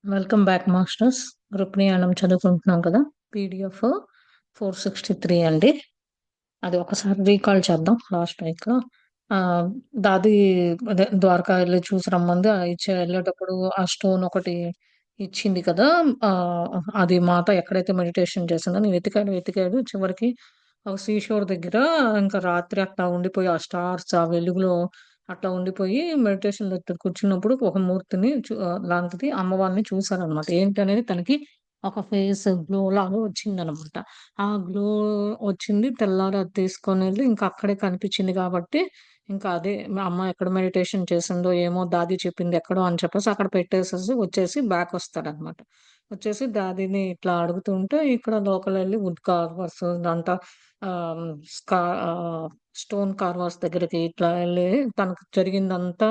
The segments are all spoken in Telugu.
Welcome back masters. రుక్మియానం చదువుకుంటున్నాం కదా. పీడిఎఫ్ 463 అండి. అది ఒకసారి రీకాల్ చేద్దాం. లాస్ట్ వీక్ దాది అదే ద్వారకా వెళ్ళి చూసి రమ్మంది. వెళ్ళేటప్పుడు ఆ స్టోన్ ఒకటి ఇచ్చింది కదా. ఆ అది మాత ఎక్కడైతే మెడిటేషన్ చేసిందో నేను వెతికాడు వెతికాడు చివరికి సీషోర్ దగ్గర ఇంకా రాత్రి అట్లా ఉండిపోయి ఆ స్టార్స్ ఆ వెలుగులో అట్లా ఉండిపోయి మెడిటేషన్ దగ్గర కూర్చున్నప్పుడు ఒక మూర్తిని లాంటిది అమ్మవారిని చూసారనమాట. ఏంటనేది తనకి ఒక ఫేస్ గ్లో లాగా వచ్చిందనమాట. ఆ గ్లో వచ్చింది. తెల్లారి అది తీసుకొని వెళ్ళి ఇంకా అక్కడే కనిపించింది కాబట్టి ఇంకా అదే మా అమ్మ ఎక్కడ మెడిటేషన్ చేసిందో ఏమో దాది చెప్పింది ఎక్కడో అని చెప్పేసి అక్కడ పెట్టేసేసి వచ్చేసి బ్యాక్ వస్తాడనమాట. వచ్చేసి దాదిని ఇట్లా అడుగుతుంటే ఇక్కడ లోకల్ వెళ్ళి వుడ్ కార్వర్స్ అంతా ఆహ్, స్కా స్టోన్ కార్వర్స్ దగ్గరికి ఇట్లా వెళ్ళి తనకు జరిగిందంతా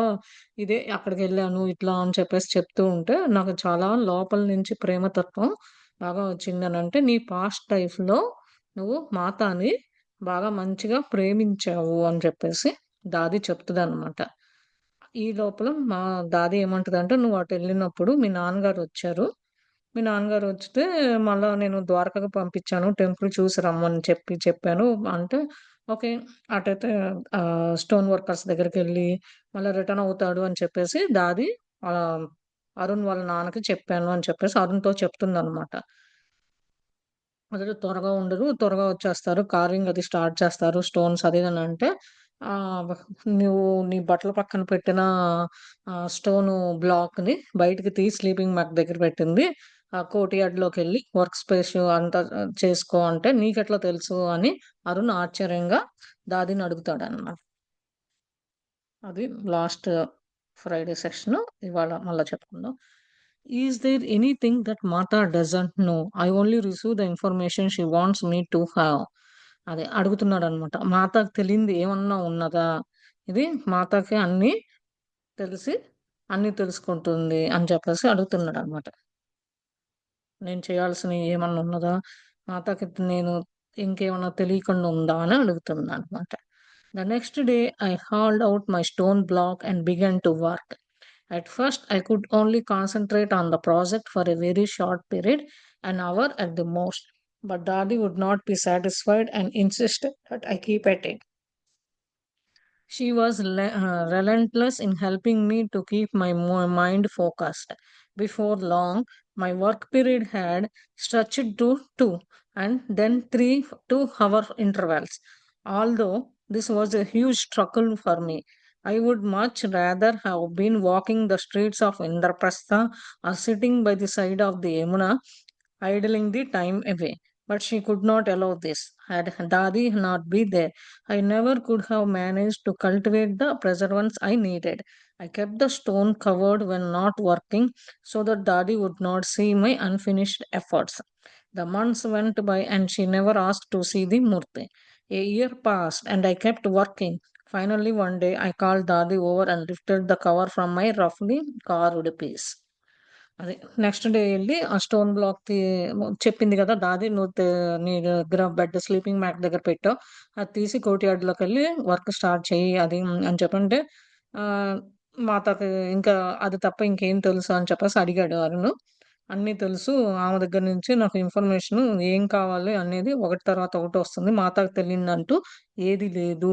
ఇదే అక్కడికెళ్ళాను ఇట్లా అని చెప్పేసి చెప్తూ ఉంటే నాకు చాలా లోపల నుంచి ప్రేమతత్వం బాగా వచ్చిందనంటే, నీ పాస్ట్ లైఫ్‌లో నువ్వు మాతాని బాగా మంచిగా ప్రేమించావు అని చెప్పేసి దాది చెప్తదనమాట. ఈ లోపల మా దాది ఏమంటదంటే, "నువ్వు అటెళ్ళినప్పుడు మీ నాన్నగారొచ్చారు. మీ నాన్నగారొస్తే మళ్ళా నేను ద్వారకకి పంపించాను. టెంపుల్ చూసి రమ్మని చెప్పాను" అంటే, ఓకే. అటైతే స్టోన్ వర్కర్స్ దగ్గరికెళ్ళి మళ్ళా రిటర్న్ అవుతాడు అని చెప్పేసి దాది ఆహ్, అరుణ్ వాళ్ళ నాన్నకి చెప్పాను అని చెప్పేసి అరుణ్‌తో చెప్తుందనమాట. అదే త్వరగా ఉండరు. త్వరగా వచ్చేస్తారు. కార్వింగ్ అది స్టార్ట్ చేస్తారు. స్టోన్స్ అది ఇది అని అంటే ఆహ్, నువ్వు నీ బట్టల పక్కన పెట్టిన స్టోను బ్లాక్‌ని బయటికి తీసి స్లీపింగ్ మ్యాట్ దగ్గర పెట్టింది. కోర్ట్‌యార్డ్‌లోకెళ్ళి వర్క్ స్పేస్ అంతా చేసుకో అంటే నీకెట్లా తెలుసు అని అరుణ్ ఆశ్చర్యంగా దాదిని అడుగుతాడన్నమాట. అది లాస్ట్ ఫ్రైడే సెషను. ఇవాళ మళ్ళా చెప్పుకుందాం. Is there anything that Mata doesn't know? I only receive the information she wants me to have. అదే అడుగుతున్నాడనమాట. మాతాకు తెలియంది ఏమన్నా ఉన్నదా? ఇది మాతాకి అన్నీ తెలిసి, అన్నీ తెలుసుకుంటుంది అని చెప్పేసి అడుగుతున్నాడనమాట. నేను చేయాల్సినయి ఏమన్నా ఉన్నదా? మాతాకి నేను ఇంకేమన్నా తెలియకుండా ఉందా అని అడుగుతుందనమాట. The next day, I hauled out my stone block and began to work. At first, I could only concentrate on the project for a very short period, an hour at the most. But Daddy would not be satisfied and insisted that I keep at it. She was relentless in helping me to keep my mind focused. Before long, my work period had stretched to 2 and then 3 2-hour intervals. Although this was a huge struggle for me, I would much rather have been walking the streets of Indraprastha or sitting by the side of the Yamuna, idling the time away. But she could not allow this. Had Dadi not been there, I never could have managed to cultivate the perseverance I needed. I kept the stone covered when not working so that Dadi would not see my unfinished efforts. The months went by and she never asked to see the Murti. A year passed and I kept working. Finally, one day I called Dadi over and lifted the cover from my roughly carved piece. అదే నెక్స్ట్ డే ఎళ్లి ఆ స్టోన్ బ్లాక్‌కి చెప్పింది గదా! దాది నువ్వు నీ దగ్గర బెడ్ స్లీపింగ్ మ్యాట్ దగ్గర పెట్టావు. అది తీసి కోర్ట్‌యార్డ్‌లోకెళ్ళి వర్క్ స్టార్ట్ చెయ్యి అది అని చెప్పంటే ఆహ్, మాతకి ఇంకా అది తప్ప ఇంకేం తెలుసు అని చెప్పేసి అడిగాడు అరుణు. అన్నీ తెలుసు. ఆమె దగ్గర నుంచి నాకు ఇన్ఫర్మేషను ఏం కావాలి అనేది ఒకటి తర్వాత ఒకటి వస్తుంది. మాతకు తెలియనిదంటూ ఏది లేదు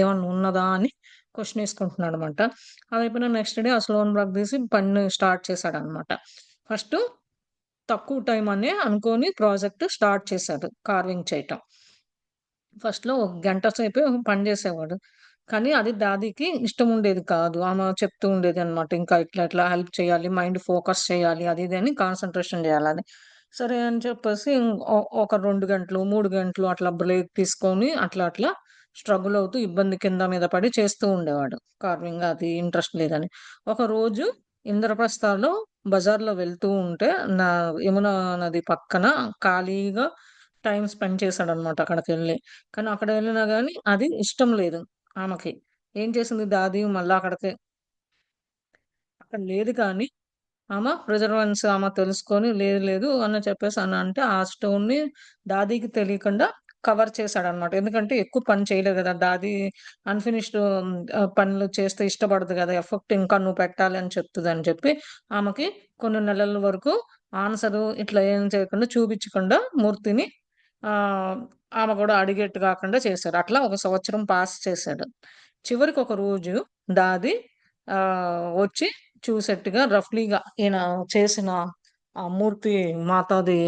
ఏమన్నా ఉన్నదా అని క్వెషన్ ఏసుకుంటున్నాడనమాట. అదయిపోయిన నెక్స్ట్ డే ఆ స్లోన్ బ్లాక్ తీసి పని స్టార్ట్ చేశాడనమాట. ఫస్టు తక్కువ టైం అనే అనుకోని ప్రాజెక్ట్ స్టార్ట్ చేశాడు కార్వింగ్ చేయటం. ఫస్ట్‌లో ఒక గంట సేపే పని చేసేవాడు. కానీ అది దాదీకి ఇష్టముండేది కాదు. ఆమె చెప్తూ ఉండేదనమాట. ఇంకా ఇట్లా ఇట్లా హెల్ప్ చేయాలి, మైండ్ ఫోకస్ చేయాలి అది ఇది అని కాన్సంట్రేషన్ చేయాలని. సరే అని చెప్పేసి ఒక 2 గంటలు, 3 గంటలు అట్లా బ్రేక్ తీసుకొని అట్లా అట్లా స్ట్రగుల్ అవుతూ ఇబ్బంది కింద మీద పడి చేస్తూ ఉండేవాడు. కార్వింగ్ అది ఇంట్రెస్ట్ లేదని. ఒకరోజు ఇంద్రప్రస్థలో బజార్‌లో వెళ్తూ ఉంటే నా యమునా నది పక్కన ఖాళీగా టైమ్ స్పెండ్ చేశాడనమాట అక్కడికెళ్ళి. కానీ అక్కడ వెళ్ళినా గాని అది ఇష్టం లేదు ఆమెకి. ఏం చేసింది దాది మళ్ళా అక్కడ లేదు కానీ ఆమె తెలుసుకొని లేదు లేదు అని చెప్పేసి అని అంటే ఆ స్టోన్‌ని దాదీకి తెలియకుండా కవర్ చేశాడనమాట. ఎందుకంటే ఎక్కువ పని చేయలేదు గదా! దాది అన్‌ఫినిష్డ్ పనులు చేస్తే ఇష్టపడదు గదా! ఎఫెక్ట్ ఇంకా నువ్వు పెట్టాలి అని చెప్తదని చెప్పి, ఆమెకి కొన్ని నెలల వరకు ఆన్సరు ఇట్లా ఏం చేయకుండా చూపించకుండా మూర్తిని ఆహ్, ఆమె గూడా అడిగేట్టు గాకుండా చేశారు. అట్లా ఒక సంవత్సరం పాస్ చేశాడు. చివరికి ఒక రోజు దాది వచ్చి చూసేట్టుగా రఫ్‌లీగా ఈయన చేసిన ఆ మూర్తి మాతాది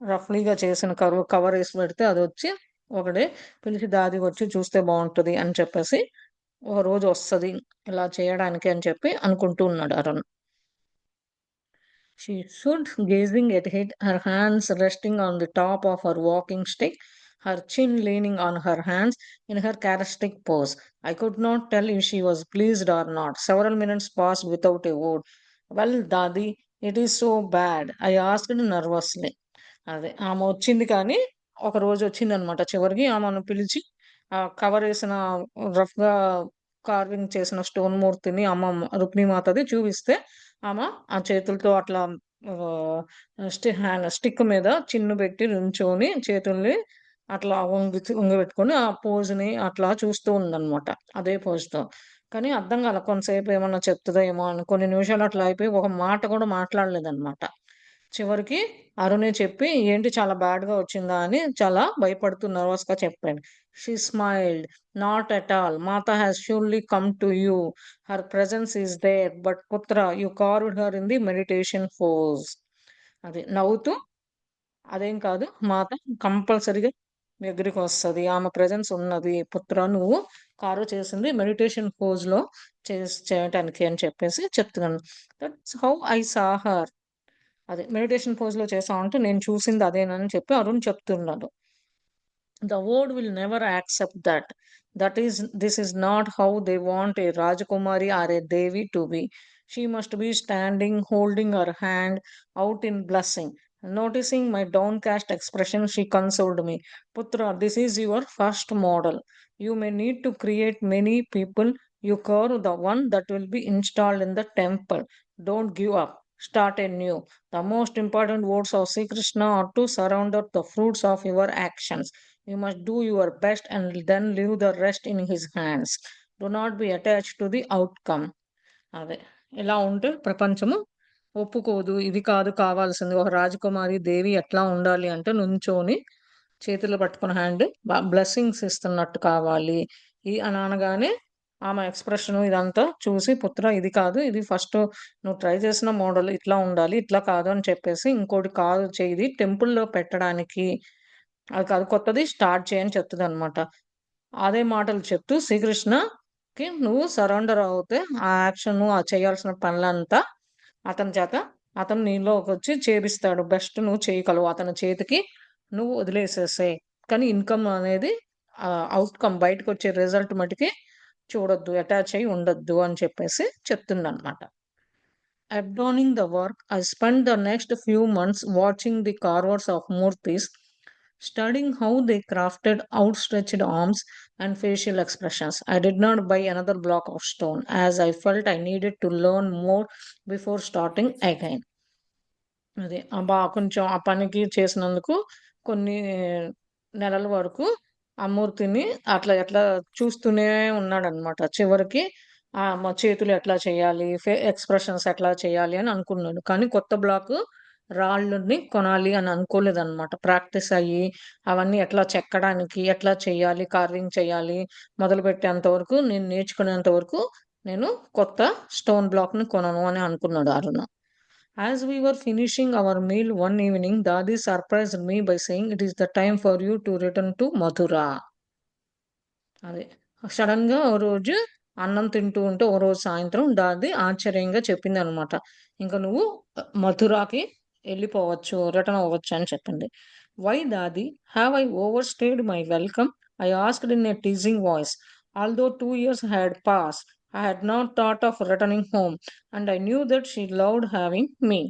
రఫ్‌లీగా చేసిన కవరేసి పెడితే అదొచ్చి ఒకడే పిలిచి దాది వచ్చి చూస్తే బావుంటది అని చెప్పేసి, ఒక రోజు వస్తది ఇలా చేయడానికి అని చెప్పి అనుకుంటూ ఉన్నాడు Arun. She stood gazing at it, her hands resting on the top of her walking stick, her chin leaning on her hands in her characteristic pose. I could not tell if she was pleased or not. Several minutes passed without a word. Well, Dadi, it is so bad. I asked nervously. అదే. ఆమె వచ్చింది కానీ, ఒకరోజు వచ్చిందనమాట చివరికి. ఆమెను పిలిచి కవరేసిన రఫ్‌గా కార్వింగ్ చేసిన స్టోన్ మూర్తిని రుక్మిణీమాతది చూపిస్తే, ఆమె ఆ చేతులతో అట్లా ఆహ్, స్టిక్ మీద చిన్ను పెట్టి నుంచొని చేతుల్ని అట్లా వంగబెట్టుకొని ఆ పోజ్‌ని అట్లా చూస్తూ ఉందనమాట. అదే పోజ్‌తో. కానీ అర్థం కాల. కొంతసేపు ఏమన్నా చెప్తదో ఏమో అని. కొన్ని నిమిషాలు అట్లా అయిపోయి ఒక మాట కూడా మాట్లాడలేదనమాట. చివరికి అరుణే చెప్పి, "ఏంటి చాలా బ్యాడ్‌గా వచ్చిందా?" అని చాలా భయపడుతూ నర్వస్‌గా చెప్పాడు. She smiled. "Not at all. Mata has surely come to you. Her presence is there. But putra you carved her in the meditation pose." అది నవ్వుతూ, "అదేం కాదు. మాత కంపల్సరీగా మీ దగ్గరికొస్తది. ఆమె ప్రెజెన్స్ ఉన్నది. పుత్ర నువ్వు కార్వ్ చేసింది మెడిటేషన్ పోజ్‌లో చేయటానికి" అని చెప్పేసి చెప్తున్నాను. That's how I saw her. అదే మెడిటేషన్ పోజ్‌లో చేశావంటే నేను చూసింది అదేనని చెప్పి అరుణ్ చెప్తున్నాడు. The world will never accept that. This is not how they want a Rajakumari or a Devi to be. She must be standing, holding her hand out in blessing. Noticing my downcast expression, she consoled me. Putra, this is your first model. You may need to create many people. You carve the one that will be installed in the temple. Don't give up. Start anew. The most important words of Sri Krishna are to surrender the fruits of your actions. You must do your best and then leave the rest in his hands. Do not be attached to the outcome. అదే. ఇలా ఉంటే ప్రపంచము ఒప్పుకోదు. ఇది కాదు కావాల్సింది. ఒక రాజకుమారి దేవి ఎట్లా ఉండాలి అంటే నుంచొని చేతుల్లో పట్టుకున్న హ్యాండ్ బ్లెస్సింగ్స్ ఇస్తున్నట్టు కావాలి. అని అనగానే ఆమె ఎక్స్‌ప్రెషను ఇదంతా చూసి పుత్ర ఇది కాదు. ఇది ఫస్ట్ నువ్వు ట్రై చేసిన మోడల్ ఇట్లా ఉండాలి. ఇట్లా కాదు అని చెప్పేసి ఇంకోటి కాదు చెయ్యి టెంపుల్‌లో పెట్టడానికి అది కాదు కొత్తది స్టార్ట్ చెయ్యి అని చెప్తదనమాట. అదే మాటలు చెప్తూ శ్రీకృష్ణకి నువ్వు సరెండర్ అవుతే ఆ యాక్షను, ఆ చేయాల్సిన పనులంతా అతని చేత అతను నీలోకొచ్చి చేపిస్తాడు. బెస్ట్ నువ్వు చేయగలవు. అతని చేతికి నువ్వు వదిలేసేసేయి. కానీ ఇన్‌కమ్ అనేది ఔట్‌కమ్ బయటకొచ్చే రిజల్ట్ మటికి చూడొద్దు. అటాచ్ అయ్యి ఉండొద్దు అని చెప్పేసి చెప్తుందనమాట. Adorning the work, I spent the next few months watching the carvers of Murtis, studying how they crafted outstretched arms and facial expressions. I did not buy another block of stone as I felt I needed to learn more before starting again. అదే. కొంచెం ఆ పనికి చేసినందుకు కొన్ని నెలల వరకు ఆ మూర్తిని అట్లా ఎట్లా చూస్తూనే ఉన్నాడనమాట. చివరికి మా చేతులు ఎట్లా చేయాలి, ఎక్స్‌ప్రెషన్స్ ఎట్లా చేయాలి అని అనుకున్నాడు. కానీ కొత్త బ్లాకు రాళ్ళని కొనాలి అని అనుకోలేదనమాట. ప్రాక్టీస్ అయ్యి అవన్నీ ఎట్లా చెక్కడానికి, ఎట్లా చేయాలి, కార్వింగ్ చేయాలి మొదలుపెట్టేంత వరకు నేను నేర్చుకునేంత వరకు నేను కొత్త స్టోన్ బ్లాక్‌ని కొనను అని అనుకున్నాడు అరుణ. As we were finishing our meal one evening, Dadi surprised me by saying, "It is the time for you to return to Mathura." అదే. సడెన్‌గా ఓ రోజు అన్నం తింటూ ఉంటే, ఓ రోజు సాయంత్రం దాది ఆశ్చర్యంగా చెప్పిందనమాట. "ఇంక నువ్వు మథురాకి ఎళ్ళిపోవచ్చు. రిటర్న్ అవ్వచ్చు" అని చెప్పింది. "Why Dadi? Have I overstayed my welcome?" I asked in a teasing voice. Although 2 years had passed, I had not thought of returning home, and I knew that she loved having me.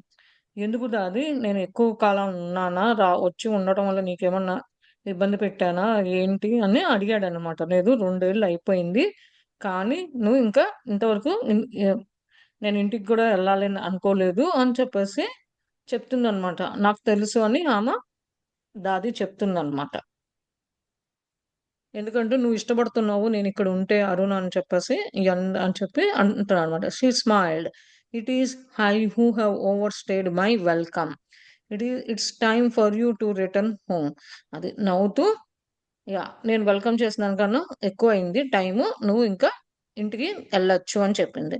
ఎందుకు దాది నేను ఎక్కువ కాలం ఉన్నానా? వచ్చి ఉండటం వల్ల నీకేమన్నా ఇబ్బంది పెట్టానా? ఏంటి? అని అడిగాడనమాట. లేదు 2 ఏళ్ళు అయిపోయింది. కానీ నువ్వు ఇంకా ఇంతవరకు నేను ఇంటికి గూడా ఎళ్ళాలని అనుకోలేదు అని చెప్పేసి చెప్తుందనమాట. నాకు తెలుసు అని దాది చెప్తుందనమాట. ఎందుకంటే నువ్వు ఇష్టపడుతున్నావు నేనిక్కడ ఉంటే అరుణ్ అని చెప్పేసి అని చెప్పి అంటున్నాడనమాట. She smiled. It is I who have overstayed my welcome. It's time for you to return home. అది నవ్వుతూ యాహ్! నేను వెల్కమ్ చేసిన దానికన్నా ఎక్కువయింది టైము. నువ్వు ఇంకా ఇంటికి ఎళ్ళొచ్చు అని చెప్పింది.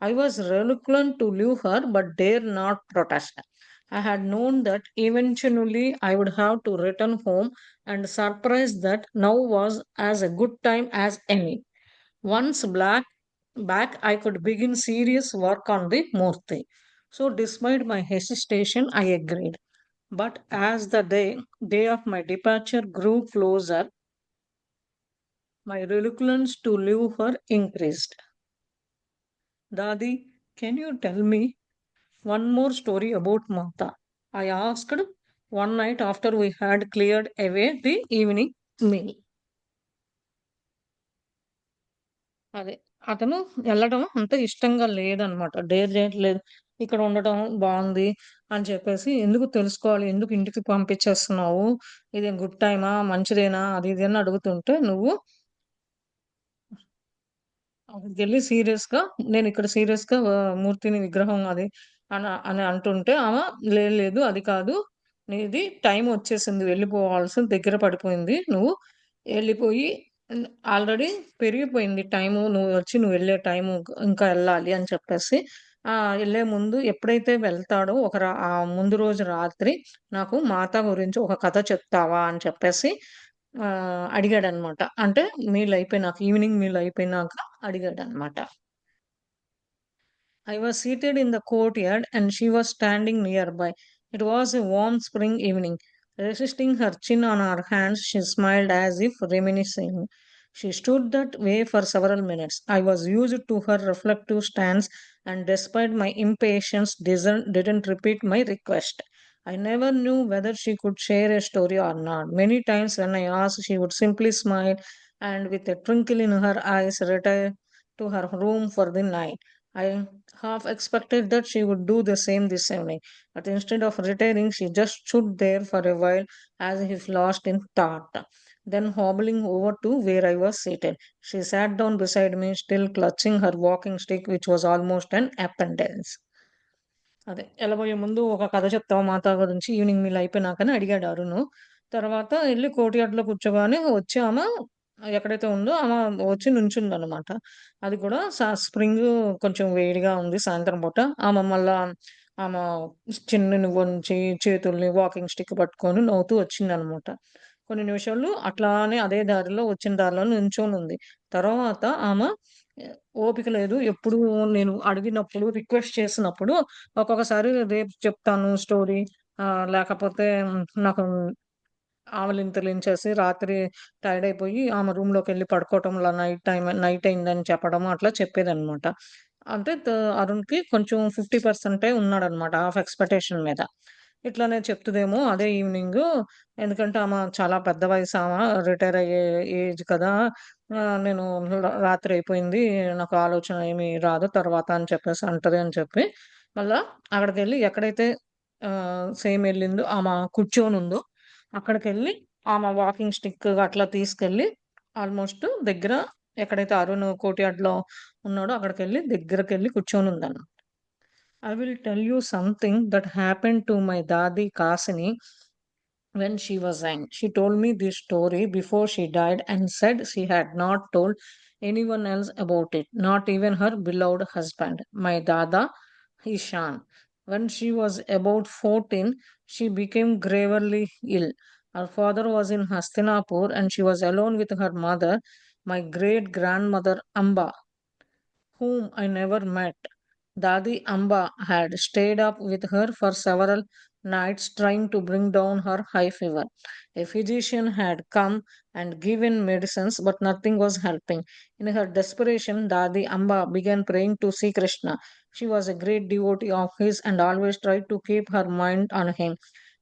I was reluctant to leave her but dare not protest. I had known that eventually I would have to return home and surprise that now was as a good time as any. Once back, I could begin serious work on the Murti. So, despite my hesitation, I agreed. But as the day of my departure grew closer, my reluctance to leave her increased. Dadi, can you tell me one more story about Mata? I asked one night after we had cleared away the evening meal. అదే. అతను ఎళ్ళడం అంత ఇష్టంగా లేదనమాట. డేర్ చేయట్లేదు. ఇక్కడ ఉండటం బావుంది అని చెప్పేసి, ఎందుకు తెలుసుకోవాలి? ఎందుకు ఇంటికి పంపించేస్తున్నావు? ఇదేం గుడ్ టైమా? మంచిదేనా? అది ఇది అని అడుగుతుంటే, నువ్వు అక్కడికెళ్ళి సీరియస్‌గా నేనిక్కడ సీరియస్‌గా మూర్తిని విగ్రహం అది అని అంటుంటే లేదు లేదు అది కాదు. నీది టైమొచ్చేసింది. వెళ్ళిపోవాల్సింది దగ్గర పడిపోయింది. నువ్వు ఎళ్ళిపోయి హ్మ్. ఆల్రెడీ పెరిగిపోయింది టైము. నువ్వెళ్ళే టైము ఇంకా ఎళ్ళాలి అని చెప్పేసి ఎళ్ళే ముందు ఎప్పుడైతే వెళ్తాడో ముందు రోజు రాత్రి నాకు మాత గురించి ఒక కథ చెప్తావా అని చెప్పేసి అడిగాడనమాట. అంటే ఈవినింగ్ మీల్ అయిపోయినాక అడిగాడనమాట. I was seated in the courtyard and she was standing nearby. It was a warm spring evening. Resting her chin on her hands, she smiled as if reminiscing. She stood that way for several minutes. I was used to her reflective stance, and despite my impatience, didn't repeat my request. I never knew whether she could share a story or not. Many times, when I asked, she would simply smile and, with a twinkle in her eyes, retire to her room for the night. I half expected that she would do the same this evening, but instead of retiring, she just stood there for a while as if lost in thought. Then, hobbling over to where I was seated, she sat down beside me, still clutching her walking stick, which was almost an appendage. అదే. ఎళ్ళబోయే ముందు ఒక కథ చెప్తావా మాతా గురించి ఈవినింగ్ మీల్ అయిపోయినాకని అడిగాడు అరుణు. తర్వాత ఎళ్లి కోర్ట్‌యార్డ్‌లో కూర్చోగానే వచ్చి ఎక్కడైతే ఉందో వచ్చి నుంచుందనమాట. అది కూడా స్ప్రింగు కొంచెం వేడిగా ఉంది సాయంత్రం పూట. మళ్ళా ఆమె చిన్నుని వంచి చేతుల్ని వాకింగ్ స్టిక్ పట్టుకొని నవ్వుతూ వచ్చిందనమాట. కొన్ని నిమిషాలు అట్లానే అదే దారిలో వచ్చిన దారిలో నుంచొనుంది. తర్వాత ఓపిక లేదు. ఎప్పుడు నేను అడిగినప్పుడు, రిక్వెస్ట్ చేసినప్పుడు ఒక్కొక్కసారి రేపు చెప్తాను స్టోరీ లేకపోతే నాకు ఆవలింతలించేసి రాత్రి టైర్డ్ అయిపోయి ఆమె రూమ్‌లోకెళ్ళి పడుకోవటంలా నైట్ అయిందని చెప్పడం అట్లా చెప్పేదనమాట. అంటే అరుణ్‌కి కొంచెం 50% ఉన్నాడనమాట. హాఫ్ ఎక్స్‌పెక్టేషన్ మీద. ఇట్లనే చెప్తదేమో అదే ఈవినింగు ఎందుకంటే చాలా పెద్ద రిటైర్ అయ్యే ఏజ్ కదా! నేను రాత్రి అయిపోయింది. నాకు ఆలోచన ఏమి రాదు తర్వాత అని చెప్పేసి అంటది అని చెప్పి, మళ్ళా అక్కడికెళ్ళి ఎక్కడైతే సేమ్ ఎళ్ళిందో కూర్చొనుందో అక్కడికెళ్ళి వాకింగ్ స్టిక్ అట్లా తీసుకెళ్ళి ఆల్‌మోస్ట్ దగ్గర ఎక్కడైతే అరుణ్ కోర్ట్‌యార్డ్‌లో ఉన్నాడో అక్కడికెళ్ళి దగ్గరకెళ్ళి కూర్చొనుందనమాట. I will tell you something that happened to my Dadi Kasini when she was young. She told me this story before she died and said she had not told anyone else about it, not even her beloved husband, my Dada Hishan. When she was about 14, she became gravely ill. Her father was in Hastinapur and she was alone with her mother, my great grandmother Amba, whom I never met. Dadi Amba had stayed up with her for several nights trying to bring down her high fever. A physician had come and given medicines, but nothing was helping. In her desperation, Dadi Amba began praying to see Krishna. She was a great devotee of his and always tried to keep her mind on him.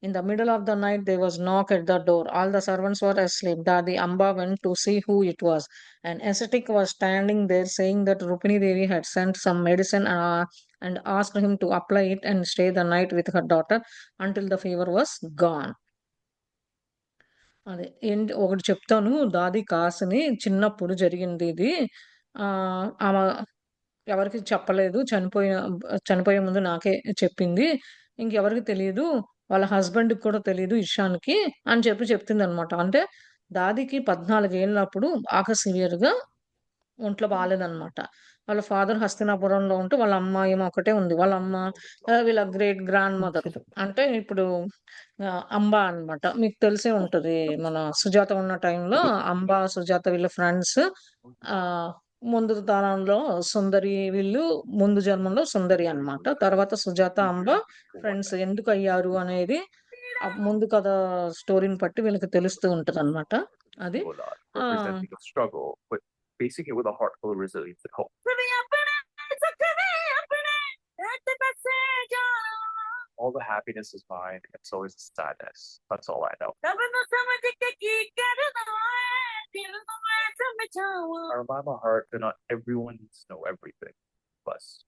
In the middle of the night, there was knock at the door. All the servants were asleep. Dadi Amba went to see who it was. An ascetic was standing there saying that Rupini Devi had sent some medicine and asked him to apply it and stay the night with her daughter until the fever was gone. అదే. ఒకటి చెప్తాను. దాది కాసని చిన్నప్పుడు జరిగింది ఇది. ఆమె ఎవరికీ చెప్పలేదు. చనిపోయే ముందు నాకే చెప్పింది. ఇంకెవరికీ తెలీదు. వాళ్ళ హస్బెండ్‌కి కూడా తెలీదు ఇషాన్‌కి అని చెప్తుందనమాట. అంటే దాదికి 14 ఏళ్ళప్పుడు బాగా సివియర్‌గా ఒంట్లో బాలేదనమాట. వాళ్ళ ఫాదర్ హస్తినాపురంలో ఉంటే వాళ్ళ అమ్మ ఈమె ఒకటే ఉంది. వాళ్ళ అమ్మ వీళ్ళ గ్రేట్ గ్రాండ్ మదర్ అంటే ఇప్పుడు అంబా అనమాట. మీకు తెలిసే ఉంటది. మన సుజాత ఉన్న టైంలో అంబా, సుజాత వీళ్ళ ఫ్రెండ్స్. ఆహ్, ముందు తరంలో సుందరి వీళ్ళు ముందు జన్మలో సుందరి అనమాట. తర్వాత సుజాత, అంబ ఫ్రెండ్స్ ఎందుకయ్యారు అనేది ముందు కథ స్టోరీని బట్టి వీళ్ళకి తెలుస్తూ ఉంటదనమాట. అది. ఆ! representing a struggle, but facing it with a heart full of resilience and hope. All the happiness is mine, and so is the sadness. That's all I know. I remind my heart that not everyone needs to know everything. Plus,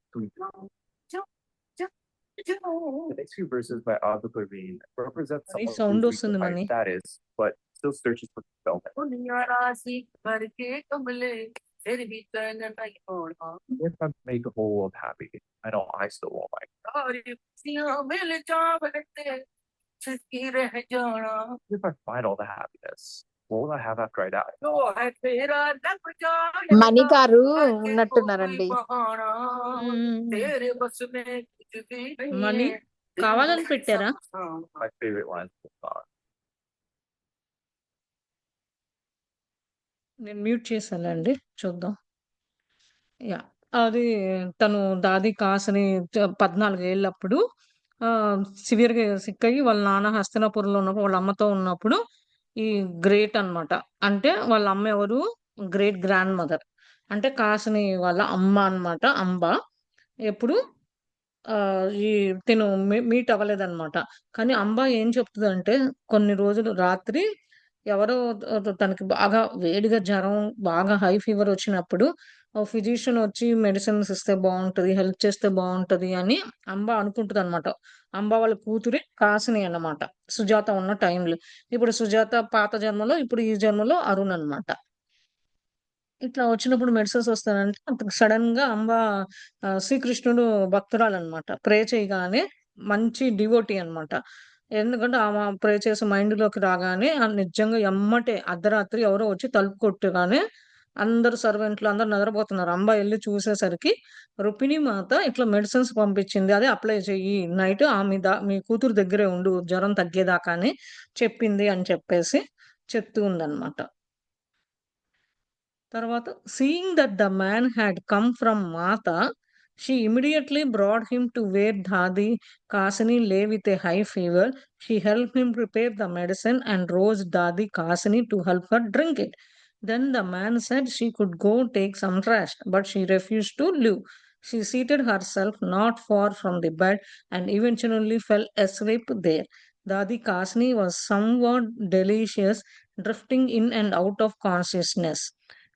the next few verses by Abba Levine represent money someone sound who's reached a వస్తుంది high money. status, but still searches for fulfillment. If I make a whole world happy, I know I still won't like it. If I find all the happiness, what will I have after I die? మణి గారు ఉన్నట్టున్నారండి. మనీ కావాలని పెట్టారా? My favorite lines of the song. నేను మ్యూట్ చేశానులెండి. చూద్దాం. యాహ్! అది తను దాది కాసని 14 ఏళ్ళప్పుడు సివియర్‌గా సిక్కయ్యి వాళ్ళ నాన్న హస్తినాపురంలో ఉన్నప్పుడు వాళ్ళ అమ్మతో ఉన్నప్పుడు ఈ గ్రేట్ అన్నమాట. అంటే వాళ్ళ అమ్మ ఎవరు? Great grand mother. అంటే కాసిని వాళ్ళ అమ్మ అన్నమాట. అంబ. ఎప్పుడు ఈ తిను మీట్ అవ్వలేదన్నమాట. కానీ అంబ ఏం చెప్తదంటే కొన్ని రోజులు రాత్రి ఎవరో తనకి బాగా వేడిగా జ్వరం, బాగా హై ఫీవర్ వచ్చినప్పుడు ఫిజిషియన్ వచ్చి మెడిసిన్స్ ఇస్తే బావుంటది. హెల్ప్ చేస్తే బావుంటది అని అంబ అనుకుంటదనమాట. అంబ వాళ్ళ కూతురే కాసిని అన్నమాట. సుజాత ఉన్న టైంలో. ఇప్పుడు సుజాత పాత జన్మలో, ఇప్పుడు ఈ జన్మలో అరుణ్ అన్నమాట. ఇట్లా వచ్చినప్పుడు మెడిసిన్స్ వస్తానంటే అప్పుడు సడెన్‌గా అంబ శ్రీకృష్ణుడు భక్తురాలనమాట. ప్రే చేయగానే మంచి డివోటీ అనమాట. ఎందుకంటే ఆమె ప్రే చేసి మైండ్‌లోకి రాగానే నిజంగా ఎమ్మటే అర్ధరాత్రి ఎవరో వచ్చి తలుపు కొట్టగానే అందరూ సర్వెంట్లు అందరూ నిద్రపోతున్నారు. అంబ ఎళ్లి చూసేసరికి రుక్మిణి మాత ఇట్లా మెడిసిన్స్ పంపించింది. అదే అప్లై చెయ్యి. నైట్ మీ కూతురు దగ్గరే ఉండు జ్వరం తగ్గేదాకా అని చెప్పింది అని చెప్పేసి చెప్తూ ఉందనమాట. తర్వాత seeing that the man had come from Mata, she immediately brought him to where Dadi కాసిని lay with a high fever. She helped him prepare the medicine and rose Dadi Kasini to help her drink it. Then the man said she could go take some rest, but she refused to leave. She seated herself not far from the bed and eventually fell asleep there. Dadi Kasini was somewhat delicious, drifting in and out of consciousness.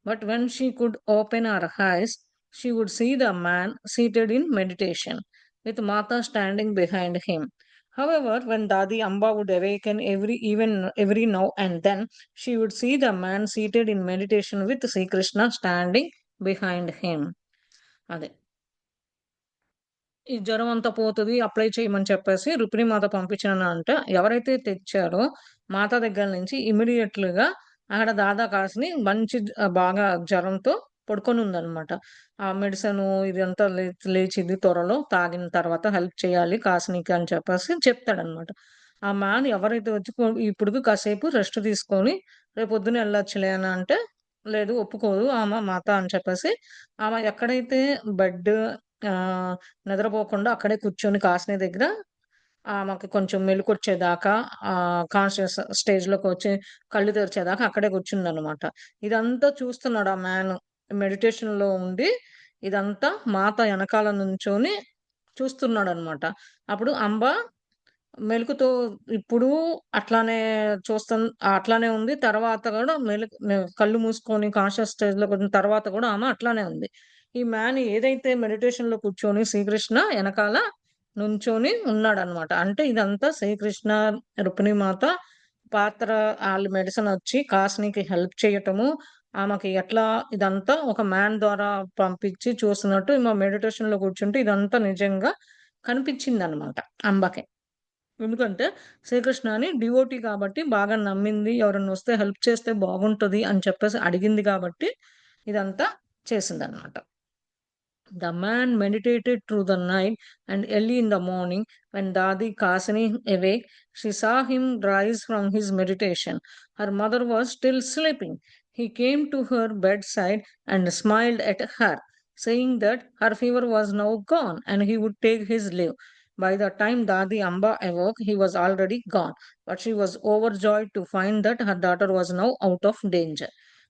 But when she could open her eyes, she would see the man seated in meditation, with Mata standing behind him. However, when Dadi Amba would awaken even every now and then, she would see the man seated in meditation with Sri Krishna standing behind him. అదే ఈ జ్వరం అంతా పోతది. అప్లై చేయమని చెప్పేసి రుక్మిణి మాత పంపించానంట. ఎవరైతే తెచ్చారో మాత దగ్గర నుంచి ఇమ్మీడియేట్‌లీగా అక్కడ దాదా కాసిని మంచి బాగా జ్వరంతో పడుకొనుందనమాట. ఆ మెడిసిను ఇదంతా లేచిద్ది త్వరలో తాగిన తర్వాత హెల్ప్ చేయాలి కాసినికి అని చెప్పేసి చెప్తాడనమాట. ఆ మ్యాన్ ఎవరైతే వచ్చి ఇప్పటికి కాసేపు రెస్ట్ తీసుకొని రేపొద్దున ఎళ్ళొచ్చులే అని అంటే, లేదు ఒప్పుకోదు ఆమె మాత అని చెప్పేసి ఆమె ఎక్కడైతే బెడ్ ఆహ్, నిద్రపోకుండా అక్కడే కూర్చొని కాసిని దగ్గర ఆమెకి కొంచెం మెలుకువొచ్చేదాకా కాన్షియస్ స్టేజ్‌లోకొచ్చి కళ్ళు తెరిచేదాకా అక్కడే కూర్చుందనమాట. ఇదంతా చూస్తున్నాడు ఆ మ్యాను. మెడిటేషన్‌లో ఉండి ఇదంతా మాత ఎనకాల నుంచొని చూస్తున్నాడనమాట. అప్పుడు అంబ మెలుకువతో ఇప్పుడు అట్లానే అట్లానే ఉంది. తర్వాత గూడా కళ్ళు మూసుకొని కాన్షియస్ స్టేజ్‌లోకొచ్చిన తర్వాత గూడా ఆమె అట్లానే ఉంది. ఈ మ్యాన్ ఏదైతే మెడిటేషన్‌లో కూర్చొని శ్రీకృష్ణ ఎనకాల నుంచొని ఉన్నాడనమాట. అంటే ఇదంతా శ్రీకృష్ణ, రుక్మిణి మాత పాత్ర ఆళ్ళ మెడిసిన్ వచ్చి కాసినికి హెల్ప్ చేయటము, ఆమెకి ఎట్లా ఇదంతా ఒక మ్యాన్ ద్వారా పంపించి చూస్తున్నట్టు ఈమె మెడిటేషన్‌లో కూర్చుంటే ఇదంతా నిజంగా కనిపించిందనమాట అంబకి. ఎందుకంటే శ్రీకృష్ణని డివోటీ కాబట్టి బాగా నమ్మింది. ఎవరన్నా వస్తే హెల్ప్ చేస్తే బాగుంటది అని చెప్పేసి అడిగింది కాబట్టి ఇదంతా చేసిందనమాట. The man meditated through the night, and early in the morning, when Dadi Kasini awake, she saw him rise from his meditation. Her mother was still sleeping. He came to her bedside and smiled at her, saying that her fever was now gone and he would take his leave. By the time Dadi Amba awoke, he was already gone, but she was overjoyed to find that her daughter was now out of danger.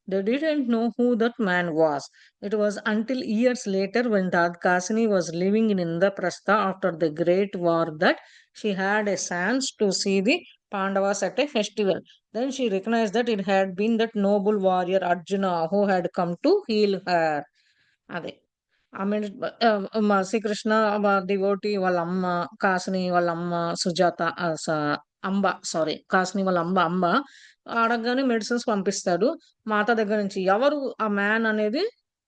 They didn't know who that man was. It was until years later, when Dadkasini was living in Indraprastha after the Great War, that she had a chance to see the Pandavas at a festival. Then she recognized that it had been that noble warrior Arjuna who had come to heal her. అదే ఆమె మా శ్రీకృష్ణ డివోటి వాళ్ళ అమ్మ కాసిని వాళ్ళ అమ్మ సుజాత అంబ సారీ కాసిని వాళ్ళ అంబ అడగగానే మెడిసిన్స్ పంపిస్తాడు మాత దగ్గర నుంచి ఎవరు ఆ మ్యాన్ అనేది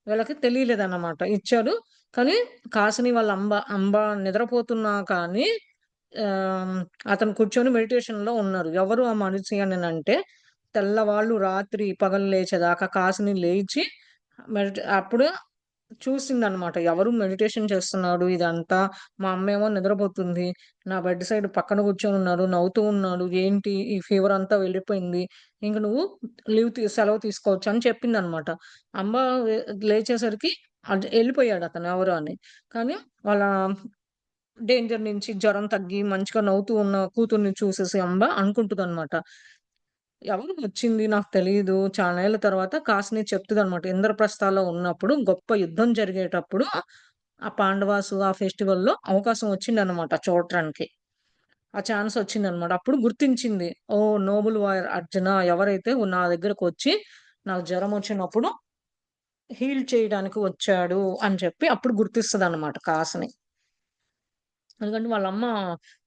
వీళ్ళకి తెలియలేదన్నమాట ఇచ్చాడు కానీ కాసిని వాళ్ళ అంబ నిద్రపోతున్నా కానీ ఆ, అతను కూర్చొని మెడిటేషన్ లో ఉన్నారు ఎవరు ఆ మనిషి అని అంటే తెల్లవాళ్ళు రాత్రి పగలు లేచేదాకా కాసిని లేచి అప్పుడు చూసిందనమాట. ఎవరు మెడిటేషన్ చేస్తున్నాడు ఇదంతా. మా అమ్మేమో నిద్రపోతుంది. నా బెడ్ సైడ్ పక్కన కూర్చొనున్నాడు. నవ్వుతూ ఉన్నాడు. ఏంటి ఈ ఫీవర్ అంతా వెళ్ళిపోయింది. ఇంక నువ్వు సెలవు తీసుకోవచ్చు అని చెప్పిందనమాట. అమ్మ లేచేసరికి ఎళ్ళిపోయాడతను ఎవరో అని. కానీ వాళ్ళ డేంజర్ నుంచి జ్వరం తగ్గి మంచిగా నవ్వుతూ ఉన్న కూతుర్ని చూసేసి అంబ అనుకుంటుందనమాట. ఎవరు వచ్చింది నాకు తెలీదు. చానేళ్ల తర్వాత కాసిని చెప్తదనమాట. ఇంద్రప్రస్థలో ఉన్నప్పుడు గొప్ప యుద్ధం జరిగేటప్పుడు ఆ పాండవాసు ఆ ఫెస్టివల్‌లో అవకాశం వచ్చిందనమాట చూడటానికి. ఆ ఛాన్స్ వచ్చిందనమాట. అప్పుడు గుర్తించింది. ఓహ్! నోబుల్ వారియర్ అర్జున ఎవరైతే నా దగ్గరకొచ్చి నాకు జ్వరం వచ్చినప్పుడు హీల్ చేయడానికి వచ్చాడు అని చెప్పి అప్పుడు గుర్తిస్తదనమాట కాసిని. ఎందుకంటే వాళ్ళమ్మ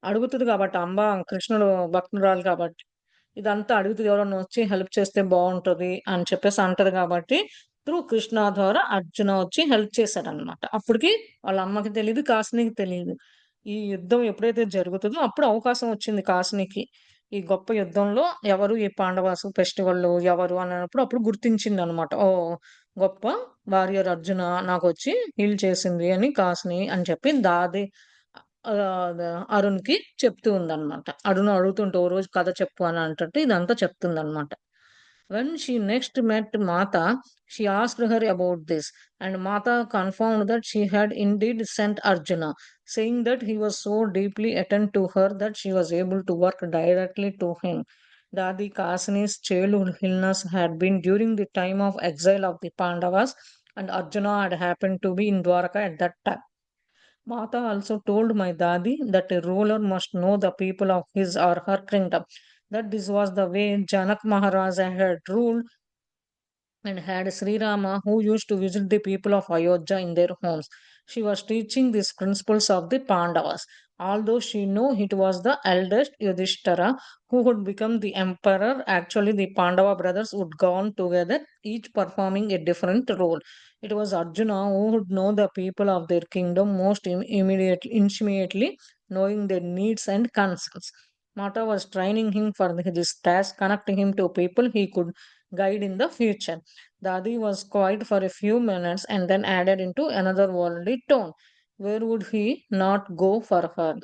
అడుగుతది కాబట్టి అంబ కృష్ణుడు భక్తురాలు కాబట్టి. ఇదంతా అడుగుతది ఎవరన్నా వచ్చి హెల్ప్ చేస్తే బావుంటది అని చెప్పేసి అంటది కాబట్టి, త్రూ కృష్ణ ద్వారా అర్జున వచ్చి హెల్ప్ చేశాడనమాట. అప్పటికి వాళ్ళ అమ్మకి తెలీదు, కాసినికి తెలీదు. ఈ యుద్ధం ఎప్పుడైతే జరుగుతదో అప్పుడు అవకాశం వచ్చింది కాసినికి. ఈ గొప్ప యుద్ధంలో ఎవరు ఈ పాండవాసు ఫెస్టివల్‌లో ఎవరు అన్నప్పుడు అప్పుడు గుర్తించిందనమాట. ఓహ్! గొప్ప వారియర్ అర్జున నాకొచ్చి హీల్ చేసింది అని కాసిని అని చెప్పి అరుణ్‌కి చెప్తూ ఉందనమాట. అరుణ్ అడుగుతుంటే ఓ రోజు కథ చెప్పు అని అంటుంటే ఇదంతా చెప్తుందనమాట. When she next met Mata, she asked her about this, and Mata confirmed that she had indeed sent Arjuna, saying that he was so deeply attached to her that she was able to work directly to him. Dadi Kasini's childhood illness had been during the time of exile of the Pandavas, and Arjuna had happened to be in Dwarka at that time. Mata also told my Dadi that a ruler must know the people of his or her kingdom. That this was the way Janak Maharaja had ruled and had Sri Rama who used to visit the people of Ayodhya in their homes. She was teaching these principles of the Pandavas. Although she knew it was the eldest Yudhishthira who would become the emperor, actually the Pandava brothers would go on together, each performing a different role. It was Arjuna who would know the people of their kingdom most intimately, knowing their needs and concerns. Mata was training him for this task, connecting him to people he could guide in the future. Dadi was quiet for a few minutes and then added into another worldly tone. Where would he not go for her?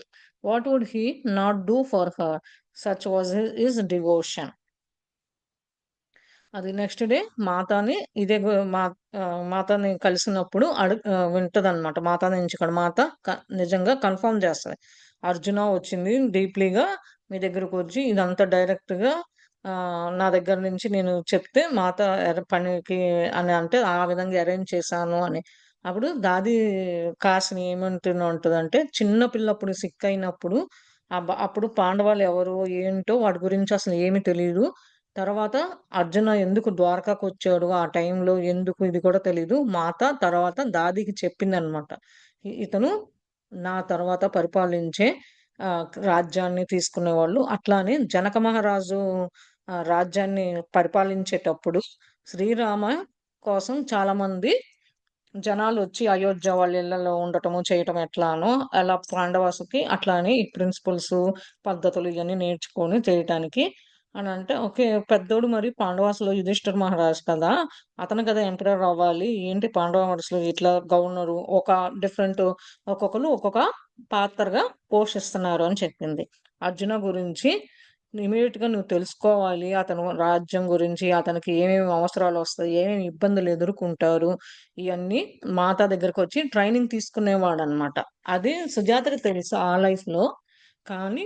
What would he not do for her? Such was his devotion. అది నెక్స్ట్ డే మాతాని ఇదే మాతాని కలిసినప్పుడు వింటదనమాట. మాతా నుంచి ఇక్కడ మాత నిజంగా కన్ఫర్మ్ చేస్తుంది. అర్జున వచ్చింది డీప్లీగా మీ దగ్గరకు వచ్చి ఇదంతా డైరెక్ట్గా నా దగ్గర నుంచి నేను చెప్తే మాత పనికి అని అంటే ఆ విధంగా అరేంజ్ చేశాను అని. అప్పుడు దాది కాసిని ఉంటుందంటే చిన్న పిల్లప్పుడు సిక్ అయినప్పుడు అప్పుడు పాండవాలు ఎవరు ఏంటో వాటి గురించి అసలు ఏమీ తెలియదు. తర్వాత అర్జున ఎందుకు ద్వారకాకు వచ్చాడు ఆ టైంలో ఎందుకు ఇది కూడా తెలీదు. మాత తర్వాత దాదికి చెప్పిందనమాట. ఇతను నా తర్వాత పరిపాలించే రాజ్యాన్ని తీసుకునేవాళ్ళు. అట్లానే జనక మహారాజు రాజ్యాన్ని పరిపాలించేటప్పుడు శ్రీరామ కోసం చాలామంది జనాలొచ్చి అయోధ్య వాళ్ళ ఇళ్ళలో ఉండటము, చేయటం ఎట్లానో అలా పాండవాసుకి అట్లానే ఈ ప్రిన్సిపల్స్, పద్ధతులు ఇయన్నీ నేర్చుకొని చేయటానికి అనంటే, ఓకే. పెద్దోడు మరి పాండవాసులో యుధిష్ఠిర మహారాజు కదా! అతను కదా ఎంపరర్ అవ్వాలి. ఏంటి పాండవాసులు ఇట్లా గవర్నరు ఒక డిఫరెంట్ ఒక్కొక్కళ్ళు ఒక్కొక్క పాత్రగా పోషిస్తున్నారు అని చెప్పింది. అర్జున గురించి ఇమ్మీడియేట్‌గా నువ్వు తెలుసుకోవాలి. అతను రాజ్యం గురించి, అతనికి ఏమేమి అవసరాలొస్తాయి, ఏమేమి ఇబ్బందులు ఎదుర్కొంటారు, ఇయన్నీ మాత దగ్గరకొచ్చి ట్రైనింగ్ తీసుకునేవాడనమాట. అది సుజాతకి తెలుసు ఆ లైఫ్‌లో. కానీ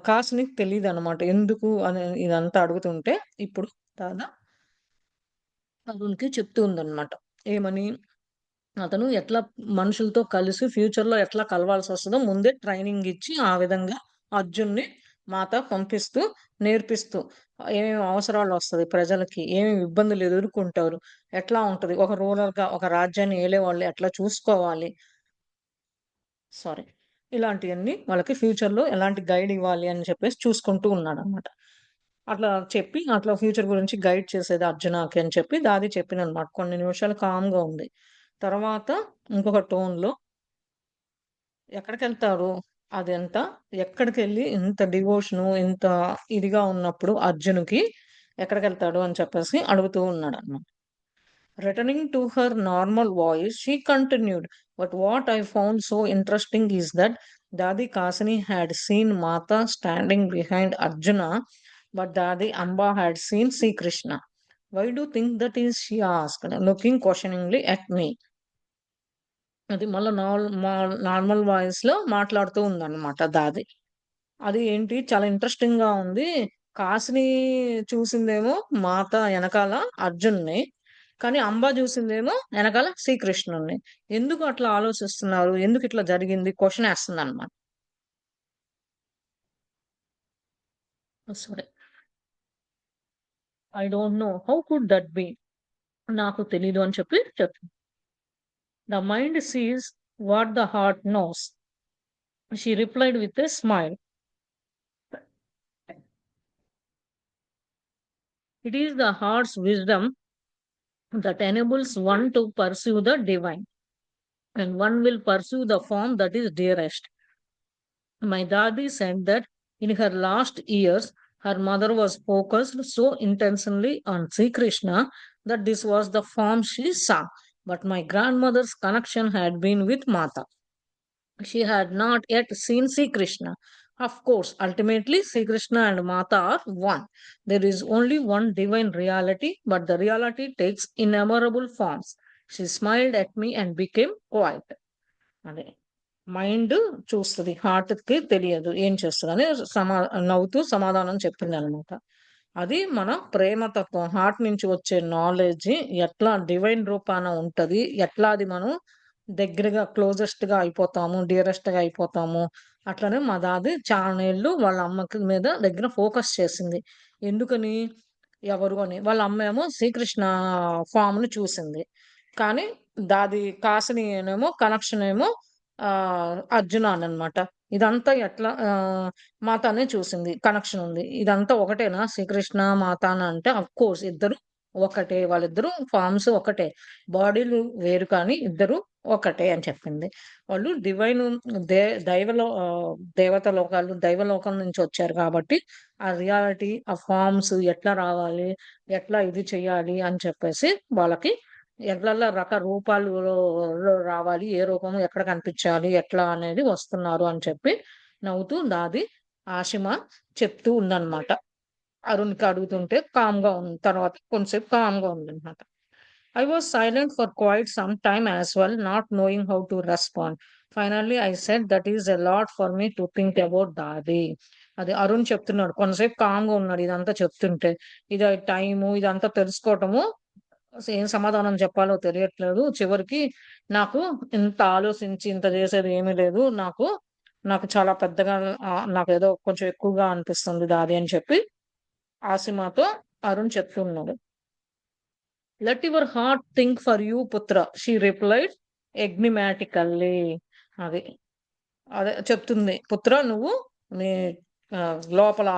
కాసినికి తెలీదనమాట. ఎందుకు అని ఇదంతా అడుగుతుంటే, ఇప్పుడు దాదా అరుణ్‌కి చెప్తూ ఉందనమాట. ఏమని? అతను ఎట్లా మనుషులతో కలిసి ఫ్యూచర్‌లో ఎట్లా కలవాల్సొస్తదో ముందే ట్రైనింగ్ ఇచ్చి, ఆ విధంగా అర్జున్‌ని మాత పంపిస్తూ, నేర్పిస్తూ ఏమేమి అవసరాలొస్తది ప్రజలకి, ఏమేమి ఇబ్బందులు ఎదుర్కొంటారు, ఎట్లా ఉంటది, ఒక రూరల్‌గా ఒక రాజ్యాన్ని ఏలేవాళ్ళు ఎట్లా చూసుకోవాలి. సారీ. ఇలాంటియన్నీ వాళ్ళకి ఫ్యూచర్‌లో ఎలాంటి గైడ్ ఇవ్వాలి అని చెప్పేసి చూసుకుంటూ ఉన్నాడనమాట. అట్లా చెప్పి, అట్లా ఫ్యూచర్ గురించి గైడ్ చేసేది అర్జునాకి అని చెప్పి దాది చెప్పిందనమాట. కొన్ని నిమిషాలు కామ్‌గా ఉంది. తర్వాత ఇంకొక టోన్‌లో ఎక్కడికెళ్తారు? అదంతా ఎక్కడికెళ్ళి ఇంత డివోషను, ఇంత ఇదిగా ఉన్నప్పుడు అర్జున్‌కి ఎక్కడికెళ్తాడు అని చెప్పేసి అడుగుతూ ఉన్నాడనమాట. Returning to her normal voice, she continued, "But what I found so interesting is that Dadi Kasini had seen Mata standing behind Arjuna, but Dadi Amba had seen Sri Krishna. Why do you think that is?" she asked, looking questioningly at me. అది మళ్ళా నార్మల్ వాయిస్‌లో మాట్లాడుతూ ఉందన్నమాట దాది. అది ఏంటి చాలా ఇంట్రెస్టింగ్‌గా ఉంది. కాసిని చూసిందేమో మాత ఎనకాల అర్జున్‌ని. కానీ అంబ చూసిందేమో ఎనకాల శ్రీకృష్ణుడిని. ఎందుకు అట్లా ఆలోచిస్తున్నారు? ఎందుకు ఇట్లా జరిగింది? క్వెషన్ ఏస్తుందన్నమాట. Sorry. I don't know. How could that be? నాకు తెలీదు అని చెప్పి చెప్పింది. The mind sees what the heart knows. She replied with a smile. It is the heart's wisdom that enables one to pursue the divine, and one will pursue the form that is dearest. My Dadi said that in her last years, her mother was focused so intensely on Sri Krishna that this was the form she saw. But my grandmother's connection had been with Mata. She had not yet seen Sri Krishna. Of course, ultimately, Sri Krishna and Mata are one. There is only one divine reality, but the reality takes innumerable forms. She smiled at me and became quiet. అదే మైండ్ చూస్తది. హార్ట్‌కి తెలియదు ఏం చేస్తదని నవ్వుతూ సమాధానం చెప్పిందనమాట. అది మన ప్రేమతత్వం. హార్ట్ నుంచి వచ్చే నాలెడ్జ్ ఎట్లా డివైన్ రూపాన ఉంటది. ఎట్లా అది మనం దగ్గరగా క్లోజెస్ట్‌గా అయిపోతాము. డియరెస్ట్‌గా అయిపోతాము. అట్లనే మా దాది చానేళ్లు వాళ్ళ అమ్మకి మీద దగ్గర ఫోకస్ చేసింది. ఎందుకని? ఎవరు అని. వాళ్ళ అమ్మేమో శ్రీకృష్ణ ఫార్మ్‌ని చూసింది. కానీ దాది కాసినేమో కనెక్షన్ ఏమో అర్జున అననమాట. ఇదంతా ఎట్లా మాతనే చూసింది. కనెక్షన్ ఉంది. ఇదంతా ఒకటేనా శ్రీకృష్ణ, మాత అని అంటే ఆఫ్‌కోర్స్ ఇద్దరు ఒకటే. వాళ్ళిద్దరూ ఫార్మ్స్ ఒకటే. బాడీలు వేరు కానీ ఇద్దరు ఒకటే అని చెప్పింది. వాళ్ళు డివైన్ దే దేవత లోకాలు, దైవలోకం నుంచి వచ్చారు కాబట్టి, ఆ రియాలిటీ, ఆ ఫార్మ్స్ ఎట్లా రావాలి, ఎట్లా ఇది చేయాలి అని చెప్పేసి వాళ్ళకి ఎట్లల్లా రూపాలులో రావాలి, ఏ రూపం ఎక్కడ కనిపించాలి, ఎట్లా అనేది వస్తున్నారు అని చెప్పి నవ్వుతూ దాది ఆషిమ చెప్తూ ఉందన్నమాట. అరుణ్‌కి అడుగుతుంటే కామ్‌గా ఉంది. తర్వాత కొంతసేపు కామ్‌గా ఉందన్నమాట. I was silent for quite some time as well, not knowing how to respond. Finally, I said, "That is a lot for me to think about, Dadi." అది అరుణ్ చెప్తున్నాడు. కొంతసేపు కామ్‌గా ఉన్నాడు ఇదంతా చెప్తుంటే. ఇది టైము ఇదంతా తెలుసుకోవటము ఏం సమాధానం చెప్పాలో తెలియట్లేదు. చివరికి నాకు ఇంత ఆలోచించి ఇంత చేసేది ఏమీ లేదు. నాకు చాలా పెద్దగా నాకేదో కొంచెం ఎక్కువగా అనిపిస్తుంది దాది అని చెప్పి ఆసిమాతో అరుణ్ చెప్తున్నాడు. "Let your heart think for you, Putra," she replied enigmatically. అది. అదే చెప్తుంది. పుత్ర నువ్వు నీ లోపల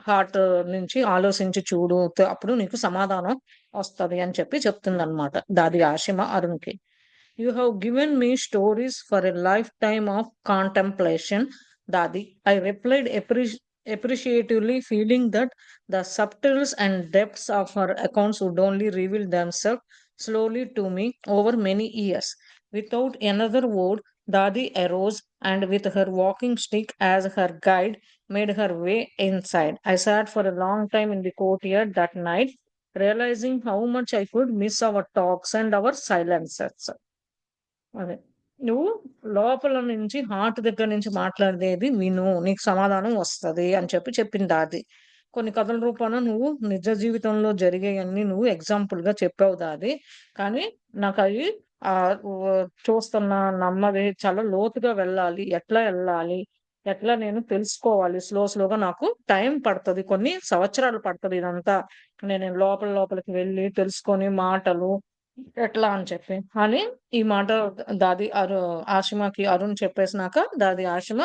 హార్ట్ నుంచి ఆలోచించి చూడు. అప్పుడు నీకు సమాధానం వస్తది అని చెప్పి చెప్తుందన్నమాట. దాది ఆషిమ అరుణ్‌కి. You have given me stories for a lifetime of contemplation, Dadi. I replied appreciatively, feeling that the subtles and depths of her accounts would only reveal themselves slowly to me over many years. Without another word, Dadi arose and, with her walking stick as her guide, made her way inside. I sat for a long time in the courtyard that night, realizing how much I could miss our talks and our silences. అదే. నువ్వు లోపల నుంచి హార్ట్ దగ్గర నుంచి మాట్లాడేది విను. నీకు సమాధానం వస్తది అని చెప్పి చెప్పింది దాది. కొన్ని కథల రూపాన నువ్వు నిజ జీవితంలో జరిగేయన్నీ నువ్వు ఎగ్జాంపుల్‌గా చెప్పావు దాది. కానీ నాకవి చూస్తున్నా నమ్మది చాలా లోతుగా వెళ్ళాలి. ఎట్లా ఎళ్ళాలి? ఎట్లా నేను తెలుసుకోవాలి? స్లోగా నాకు టైం పడతది. కొన్ని సంవత్సరాలు పడతది ఇదంతా. నేను లోపలికి వెళ్లి తెలుసుకొని మాటలు ఎట్లా అని చెప్పి. అని ఈ మాట దాది ఆషిమకి అరుణ్ చెప్పేసినాక దాది ఆషిమ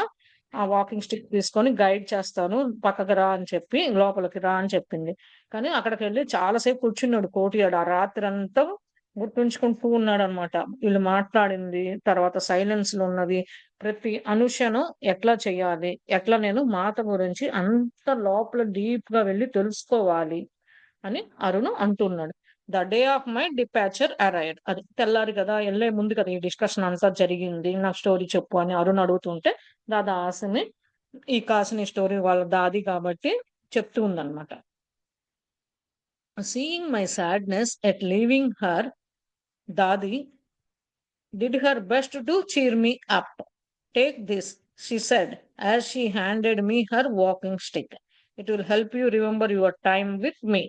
ఆ వాకింగ్ స్టిక్ తీసుకొని గైడ్ చేస్తాను. పక్కకి రా అని చెప్పి, లోపలికి రా అని చెప్పింది. కానీ అక్కడికెళ్ళి చాలా సేపు కూర్చున్నాడు కోటియాడు. ఆ రాత్రంతా గుర్తుంచుకుంటూ ఉన్నాడనమాట. వీళ్ళు మాట్లాడింది, తర్వాత సైలెన్స్‌లో ఉన్నది, ప్రతి అనుక్షణం ఎట్లా చేయాలి? ఎట్లా నేను మాత గురించి అంత లోపల డీప్‌గా వెళ్లి తెలుసుకోవాలి అని అరుణ్ అంటున్నాడు. The day of my departure arrived. అది తెల్లారి కదా! ఎళ్ళే ముందు కదా! ఈ డిస్కషన్ అంతా జరిగింది. నాకు స్టోరీ చెప్పు అని అరుణ్ అడుగుతుంటే, దాసిని ఈ కాసిని స్టోరీ వాళ్ళ దాది కాబట్టి చెప్తూ ఉందన్నమాట. Seeing my sadness at leaving her, Dadi did her best to cheer me up. Take this, she said, as she handed me her walking stick. It will help you remember your time with me.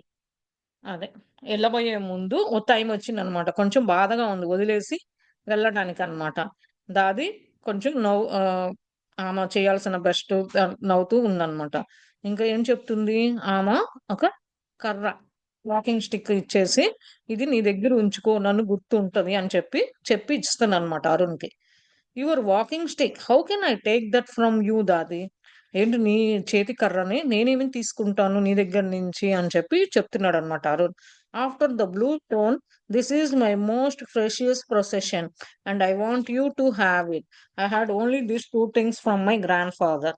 అదే. ఎళ్ళబోయే ముందు ఓ టైమొచ్చిందనమాట. కొంచెం బాధగా ఉంది వదిలేసి వెళ్ళటానికనమాట. దాది కొంచెం ఆమె చేయాల్సిన బెస్ట్ నవ్వుతూ ఉందనమాట. ఇంకా ఏం చెప్తుంది ఆమె, ఒక కర్ర, వాకింగ్ స్టిక్ ఇచ్చేసి, "ఇది నీ దగ్గర ఉంచుకో నన్ను గుర్తుంటది" అని చెప్పి ఇస్తుందనమాట అరుణ్‌కి. Your walking stick, how can I take that from you Dadi? ఏంటి నీ చేతి కర్రని నేనేమి తీసుకుంటాను నీ దగ్గర నుంచి అని చెప్పి చెప్తున్నాడనమాట Arun. After the blue stone, this is my most precious possession and I want you to have it. I had only these 2 things from my grandfather.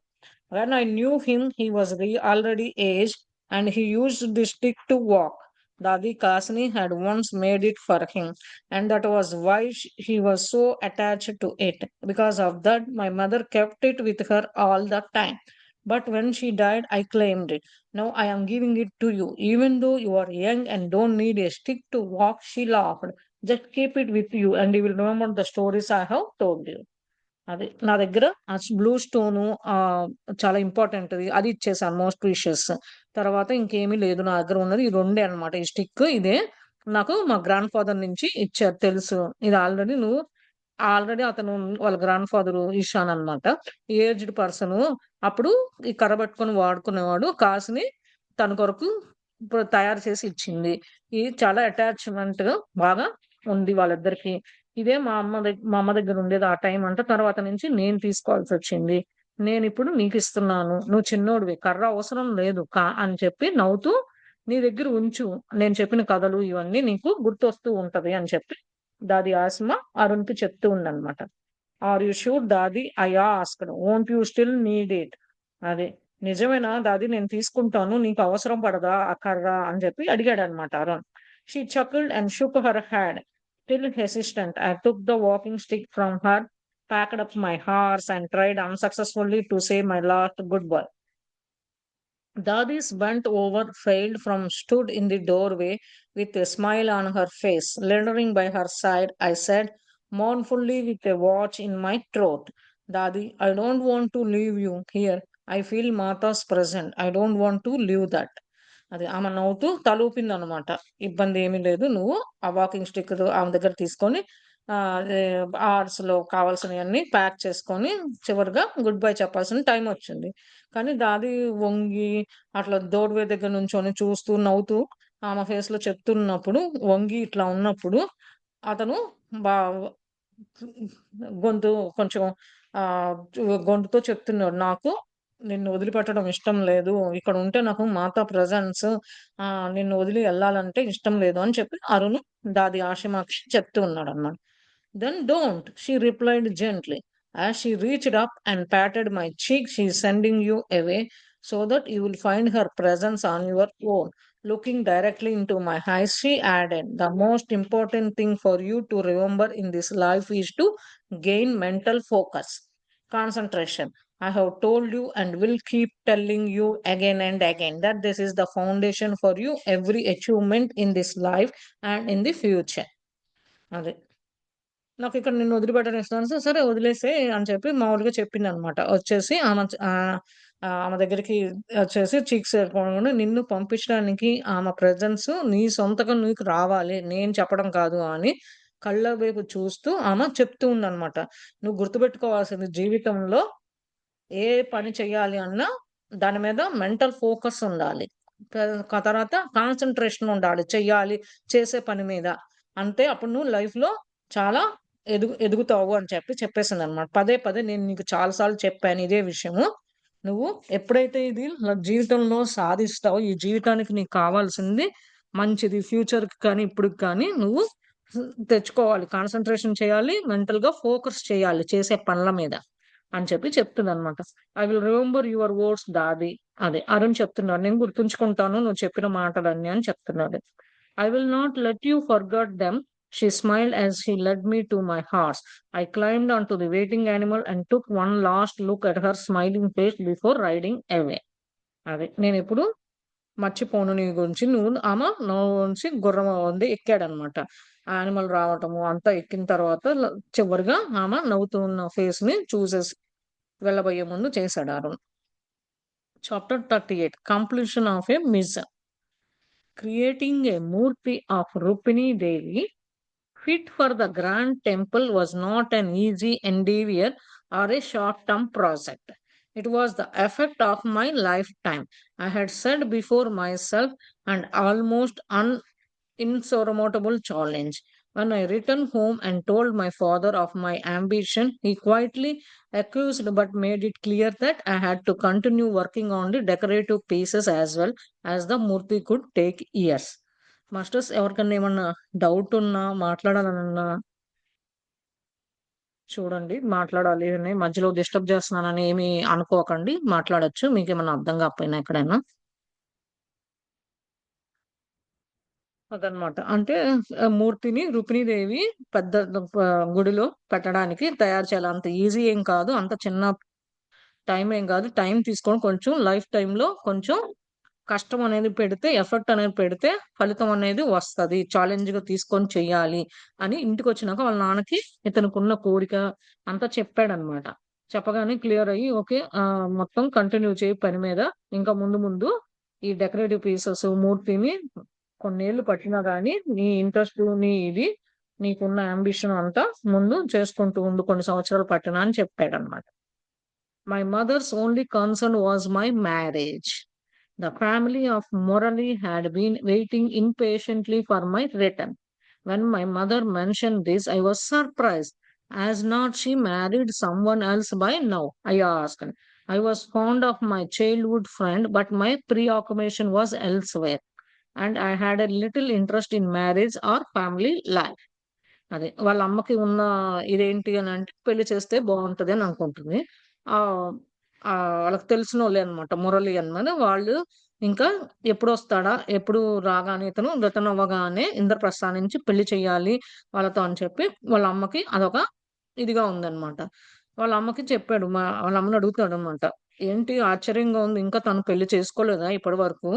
When I knew him, he was already aged and he used the stick to walk. Dadi Kasni had once made it for him, and that was why he was so attached to it. Because of that, my mother kept it with her all the time. But when she died, I claimed it. Now I am giving it to you. Even though you are young and don't need a stick to walk, she laughed. Just keep it with you, and you will remember the stories I have told you. అది నా దగ్గర ఆ బ్లూ స్టోను చాలా ఇంపార్టెంట్‌ది. అది ఇచ్చేసాను మోస్ట్ ప్రీషియస్. తర్వాత ఇంకేమీ లేదు నా దగ్గర ఉన్నది ఈ రెండే అన్నమాట. ఈ స్టిక్ ఇదే. నాకు మా గ్రాండ్ ఫాదర్ నుంచి ఇచ్చారు తెలుసు. ఇది ఆల్రెడీ అతను వాళ్ళ గ్రాండ్ ఫాదరు ఇషాన్ అన్నమాట. Aged person. అప్పుడు ఈ కర్ర పట్టుకొని వాడుకునేవాడు. కాసుని తన కొరకు ఇప్పుడు తయారు చేసి ఇచ్చింది. ఇది చాలా అటాచ్‌మెంట్ బాగా ఉంది వాళ్ళిద్దరికీ. ఇదే మా అమ్మ దగ్గర ఉండేది ఆ టైం అంతా. తర్వాత నుంచి నేను తీసుకోవాల్సొచ్చింది. నేనిప్పుడు నీకిస్తున్నాను. నువ్వు చిన్నోడివి. కర్ర అవసరం లేదు అని చెప్పి నవ్వుతూ నీ దగ్గర ఉంచు. నేను చెప్పిన కథలు ఇవన్నీ నీకు గుర్తొస్తూ ఉంటది అని చెప్పి దాది ఆస్మా అరుణ్‌కి చెప్తూ ఉందన్నమాట. ఆర్ యూ ష్యూర్ దాది? I asked. Won't you still need it? అదే. నిజమేనా దాది నేను తీసుకుంటాను. నీకు అవసరం పడదా ఆ కర్ర అని చెప్పి అడిగాడన్నమాట Arun. She chuckled and shook her head. Still hesitant, I took the walking stick from her, packed up my horse, and tried unsuccessfully to say my last goodbye. Dadi's bent over, failed from stood in the doorway with a smile on her face. Lingering by her side, I said mournfully with a watch in my throat, Dadi, I don't want to leave you here. I feel Mata's present. I don't want to leave that. అది ఆమె నవ్వుతూ తలూపిందనమాట. ఇబ్బంది ఏమీ లేదు. నువ్వు ఆ వాకింగ్ స్టిక్ ఆమె దగ్గర తీసుకొని హార్స్‌లో కావాల్సినయన్నీ ప్యాక్ చేసుకొని చివరిగా గుడ్ బై చెప్పాల్సిన టైమొచ్చింది. కానీ దాది వంగి అట్లా డోర్‌వే దగ్గర నుంచొని చూస్తూ, నవ్వుతూ ఆమె ఫేస్‌లో చెప్తున్నప్పుడు, వంగి ఇట్లా ఉన్నప్పుడు అతను బా గొంతు కొంచెం గొంతుతో చెప్తున్నాడు. నాకు నిన్ను వదిలిపెట్టడం ఇష్టం లేదు. ఇక్కడ ఉంటే నాకు మాత ప్రెజెన్స్ నిన్ను వదిలి ఎళ్ళాలంటే ఇష్టం లేదు అని చెప్పి అరుణ్ దాది ఆషిమాకి చెప్తూ ఉన్నాడన్నమాట. Then don't, she replied gently. As she reached up and patted my cheek, she is sending you away so that you will find her presence on your own. Looking directly into my eyes, she added, the most important thing for you to remember in this life is to gain mental focus, concentration. I have told you and will keep telling you again and again that this is the foundation for you, every achievement in this life and in the future. అదే నాకిక్కడ నిన్ను వదిలిపెట్టడం ఇష్టం అనేసి, సరే వదిలేసేయి అని చెప్పి మామూలుగా చెప్పిందనమాట. వచ్చేసి ఆమె దగ్గరికి వచ్చేసి చీక్స్ ఏరుకోగానే నిన్ను పంపించడానికి ఆమె ప్రెజెన్స్ నీ సొంతగా నీకు రావాలి. నేను చెప్పడం కాదు అని కళ్ళ వైపు చూస్తూ ఆమె చెప్తూ ఉందనమాట. నువ్వు గుర్తుపెట్టుకోవాల్సింది జీవితంలో ఏ పని చేయాలి అన్నా దాని మీద మెంటల్ ఫోకస్ ఉండాలి. తర్వాత కాన్సంట్రేషన్ ఉండాలి. చెయ్యాలి చేసే పని మీద. అంతే అప్పుడు నువ్వు లైఫ్‌లో చాలా ఎదుగుతావు అని చెప్పేసిందనమాట. పదే పదే నేను నీకు చాలా సార్లు చెప్పాను ఇదే విషయము. నువ్వు ఎప్పుడైతే ఇది జీవితంలో సాధిస్తావో, ఈ జీవితానికి నీకు కావాల్సింది మంచిది ఫ్యూచర్‌కి కానీ, ఇప్పటికి కానీ నువ్వు తెచ్చుకోవాలి. కాన్సంట్రేషన్ చేయాలి. మెంటల్‌గా ఫోకస్ చేయాలి చేసే పనుల మీద అని చెప్తుందనమాట. I will remember your words Dadi. అదే అరుణ్ చెప్తున్నాడు. నేను గుర్తుంచుకుంటాను నువ్వు చెప్పిన మాటలన్నీ అని చెప్తున్నాడు. I will not let you forget them. She smiled as she led me to my horse. I climbed onto the waiting animal and took one last look at her smiling face before riding away. అదే నేనెప్పుడు మర్చిపోను నీ గురించి. ఆమె నుంచి గుర్రం ఉంది ఎక్కాడనమాట. ఆ యానిమల్ రావటము అంతా ఎక్కిన తర్వాత చివరిగా ఆమె నవ్వుతూ ఉన్న ఫేస్ ని చూసేసి వెళ్ళబోయే ముందు చేశాడు Arun. Chapter 38 completion of a mission. Creating a murti of Rupini Devi fit for the grand temple was not an easy endeavor or a short-term project. It was the effect of my lifetime. I had said before myself an almost insurmountable challenge. When I returned home and told my father of my ambition, he quietly accused but made it clear that I had to continue working on the decorative pieces as well as the murti could take years. Masters ఎవరికన్నా ఏమన్నా డౌట్ ఉన్నా మాట్లాడాలన్నా చూడండి మాట్లాడాలి అని మధ్యలో డిస్టర్బ్ చేస్తున్నానని ఏమి అనుకోకండి మాట్లాడొచ్చు మీకు ఏమన్నా అర్థం కాకపోయినా ఎక్కడైనా అదనమాట అంటే మూర్తిని రుక్మిణీదేవి పెద్ద గుడిలో పెట్టడానికి తయారు చేయాలి అంత ఈజీ ఏం కాదు అంత చిన్న టైం ఏం కాదు టైం తీసుకొని కొంచెం లైఫ్ టైంలో కొంచెం కష్టం అనేది పెడితే ఎఫర్ట్ అనేది పెడితే ఫలితం అనేది వస్తది. ఛాలెంజ్‌గా తీసుకొని చెయ్యాలి అని ఇంటికొచ్చినాక వాళ్ళ నాన్నకి ఇతనుకున్న కోరిక అంతా చెప్పాడనమాట. చెప్పగానే క్లియర్ అయ్యి ఓకే. మొత్తం కంటిన్యూ చేయి పని మీద. ఇంకా ముందు ముందు ఈ డెకరేటివ్ పీసెస్ మూర్తిని కొన్నేళ్ళు పట్టినా గానీ నీ ఇంట్రెస్ట్ నీకున్న యాంబిషన్ అంతా ముందు చేసుకుంటూ ఉండు కొన్ని సంవత్సరాలు పట్టినా అని చెప్పాడనమాట. My mother's only concern was my marriage. The family of Murali had been waiting impatiently for my return. When my mother mentioned this, I was surprised. Has not she married someone else by now? I asked. I was fond of my childhood friend, but my preoccupation was elsewhere, and I had a little interest in marriage or family life. అదే వాళ్ళ అమ్మకి ఉన్న ఇదేంటి అని అంటే పెళ్లి చేస్తే బాగుంటది అని అనుకుంటుంది. ఆహ్, వాళ్ళకి తెలిసినోళ్ళే అనమాట. మురళి అనమాట. వాళ్ళు ఇంకా ఎప్పుడొస్తాడా? ఎప్పుడు రాగానే ఇతను రిటర్న్ అవ్వగానే ఇంద్రప్రస్థం నుంచి పెళ్లి చేయాలి వాళ్ళతో అని చెప్పి వాళ్ళ అమ్మకి అదొక ఇదిగా ఉందనమాట. వాళ్ళ అమ్మకి చెప్పాడు. వాళ్ళ అమ్మని అడుగుతాడనమాట. ఏంటి ఆశ్చర్యంగా ఉంది. ఇంకా తను పెళ్లి చేసుకోలేదా ఇప్పటి వరకు?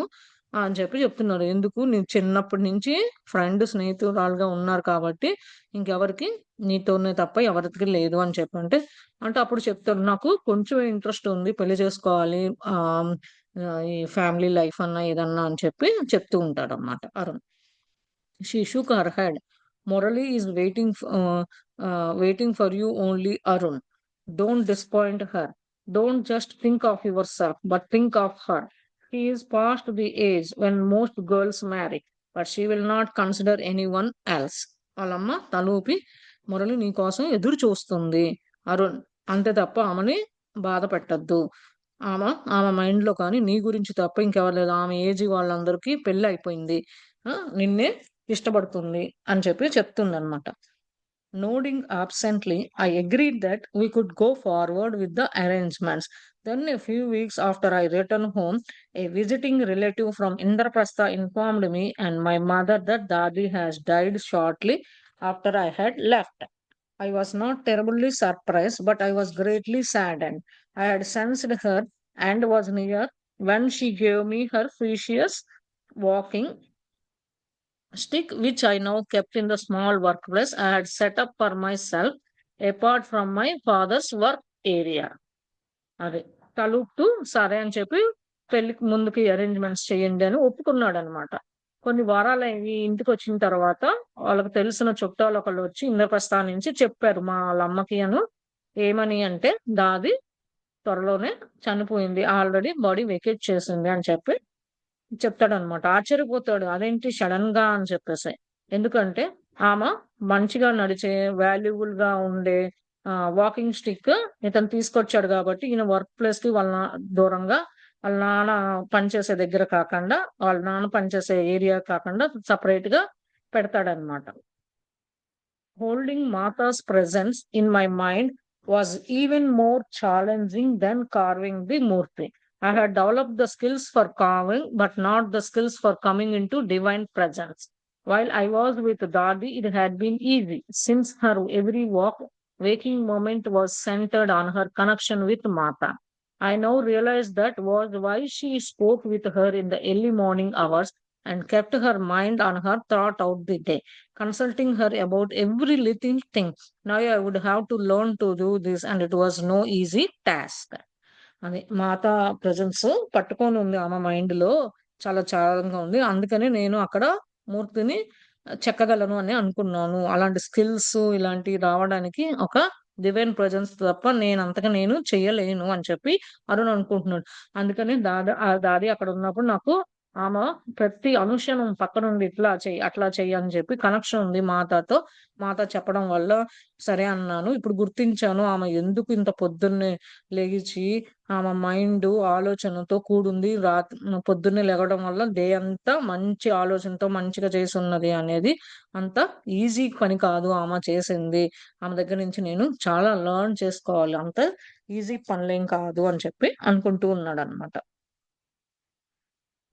అని చెప్తున్నాడు. ఎందుకు? నీ చిన్నప్పటి నుంచి ఫ్రెండ్, స్నేహితురాలుగా ఉన్నారు కాబట్టి ఇంకెవరికి నీతోనే తప్ప ఎవరికీ లేదు అని చెప్పంటే, అంటే అప్పుడు చెప్తాడు. నాకు కొంచెం ఇంట్రెస్ట్ ఉంది. పెళ్లి చేసుకోవాలి. ఈ ఫ్యామిలీ లైఫ్ అన్నా ఏదన్నా అని చెప్తూ ఉంటాడన్నమాట Arun. She shook her head. Murali is waiting for you only, Arun. Don't disappoint her. Don't just think of yourself, but think of her. She is past the age when most girls marry, but she will not consider anyone else. వాళ్ళమ్మ తలూపి మురళి నీ కోసం ఎదురు చూస్తుంది అరుణ్ అంతే తప్ప ఆమెని బాధ పెట్టద్దు. ఆమె మైండ్‌లో కానీ నీ గురించి తప్ప ఇంకెవరు లేదు. ఆమె ఏజ్ వాళ్ళందరికీ పెళ్లయిపోయింది. నిన్నే ఇష్టపడుతుంది అని చెప్పి చెప్తుందనమాట. Nodding absently, I agreed that we could go forward with the arrangements. Then, a few weeks after I returned home, a visiting relative from Indraprastha informed me and my mother that Dadi has died shortly after I had left. I was not terribly surprised, but I was greatly saddened. I had sensed her and was near when she gave me her precious walking stick, which I now kept in the small workplace I had set up for myself apart from my father's work area. అది తలుపుతూ సరే అని చెప్పి పెళ్లికి ముందుకి అరేంజ్మెంట్స్ చేయండి అని ఒప్పుకున్నాడు అనమాట. కొన్ని వారాలు అవి ఇంటికి వచ్చిన తర్వాత వాళ్ళకి తెలిసిన చుట్టాలు ఒకళ్ళు వచ్చి ఇంద్రప్రస్థ నుంచి చెప్పారు మా వాళ్ళ అమ్మకి ఏమని అంటే దాది త్వరలోనే చనిపోయింది, ఆల్రెడీ బాడీ వెకేట్ చేసింది అని చెప్పి చెప్తాడనమాట. ఆశ్చర్యపోతాడు. అదేంటి సడన్‌గా అని చెప్పేసి. ఎందుకంటే ఆమె మంచిగా నడిచే, వాల్యుబుల్‌గా ఉండే వాకింగ్ స్టిక్ ఇతను తీసుకొచ్చాడు గాబట్టి, ఈయన వర్క్ ప్లేస్‌కి దూరంగా వాళ్ళ నాన్న పనిచేసే దగ్గర కాకుండా, వాళ్ళ నాన్న పనిచేసే ఏరియా కాకుండా సెపరేట్‌గా పెడతాడనమాట. Holding Mata's presence in my mind was even more challenging than carving the Murti. I had developed the skills for carving, but not the skills for coming into divine presence. While I was with Dadi, it had been easy, since her every waking moment was centered on her connection with Mata. I now realized that was why she spoke with her in the early morning hours and kept her mind on her throughout the day, consulting her about every little thing. Now I would have to learn to do this, and it was no easy task. అది మాతా ప్రెజెన్స్ పట్టుకొని ఉంది ఆమె మైండ్‌లో. చాలా చాలంగా ఉంది. అందుకనే నేను అక్కడ మూర్తిని చెక్కగలను అని అనుకున్నాను. అలాంటి స్కిల్స్ ఇలాంటివి రావడానికి ఒక డివైన్ ప్రెజెన్స్ తప్ప నేనంతగా నేను చెయ్యలేను అని చెప్పి అరుణ్ అనుకుంటున్నాడు. అందుకని దాది అక్కడ ఉన్నప్పుడు నాకు ఆమె ప్రతి అనుక్షణం పక్కనుండి ఇట్లా చెయ్యి, అట్లా చెయ్యి అని చెప్పి కనెక్షన్ ఉంది మాతతో. మాత చెప్పడం వల్ల సరే అన్నాను. ఇప్పుడు గుర్తించాను ఆమె ఎందుకు ఇంత పొద్దున్నే లెగిచి ఆమె మైండు ఆలోచనతో కూడుంది. పొద్దున్నే లెగవడం వల్ల డే అంతా మంచి ఆలోచనతో మంచిగా చేసున్నది అనేది అంత ఈజీ పని కాదు ఆమె చేసింది. ఆమె దగ్గర నుంచి నేను చాలా లెర్న్ చేసుకోవాలి. అంత ఈజీ పనులేం కాదు అని చెప్పి అనుకుంటూ ఉన్నాడనమాట.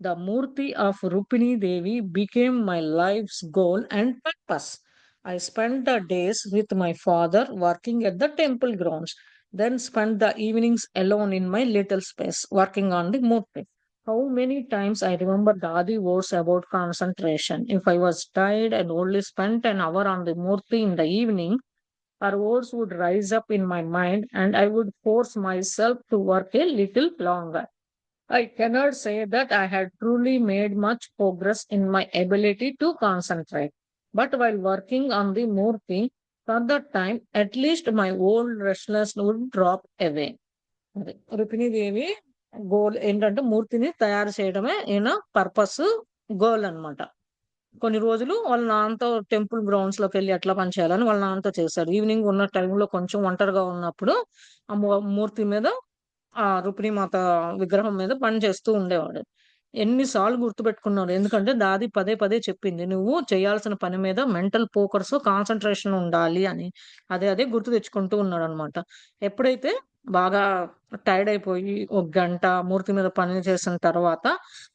The Murti of Rupini Devi became my life's goal and purpose. I spent the days with my father working at the temple grounds, then spent the evenings alone in my little space working on the Murti. How many times I remember Dadi words about concentration. If I was tired and only spent an hour on the Murti in the evening, her words would rise up in my mind and I would force myself to work a little longer. I cannot say that I had truly made much progress in my ability to concentrate. But while working on the Murti, for that time, at least my old restlessness would drop away. Rukmini Devi goal ఏంటంటే మూర్తిని తయారు చేయడమే ఈయన పర్పస్, గోల్ అన్నమాట. కొన్ని రోజులు వాళ్ళ నాన్నతో టెంపుల్ గ్రౌండ్స్ లోకి వెళ్ళి ఎట్లా పని చేయాలని వాళ్ళ నాన్నతో చేశారు. ఈవినింగ్ ఉన్న టైంలో కొంచెం ఒంటరిగా ఉన్నప్పుడు ఆ మూర్తి మీద, ఆ రుక్మిణీ మాత విగ్రహం మీద పని చేస్తూ ఉండేవాడు. ఎన్నిసార్లు గుర్తుపెట్టుకున్నాడు. ఎందుకంటే దాది పదే పదే చెప్పింది, నువ్వు చేయాల్సిన పని మీద మెంటల్ ఫోకస్, కాన్సంట్రేషన్ ఉండాలి అని. అదే గుర్తు తెచ్చుకుంటూ ఉన్నాడనమాట. ఎప్పుడైతే బాగా టైర్డ్ అయిపోయి ఒక గంట మూర్తి మీద పని చేసిన తర్వాత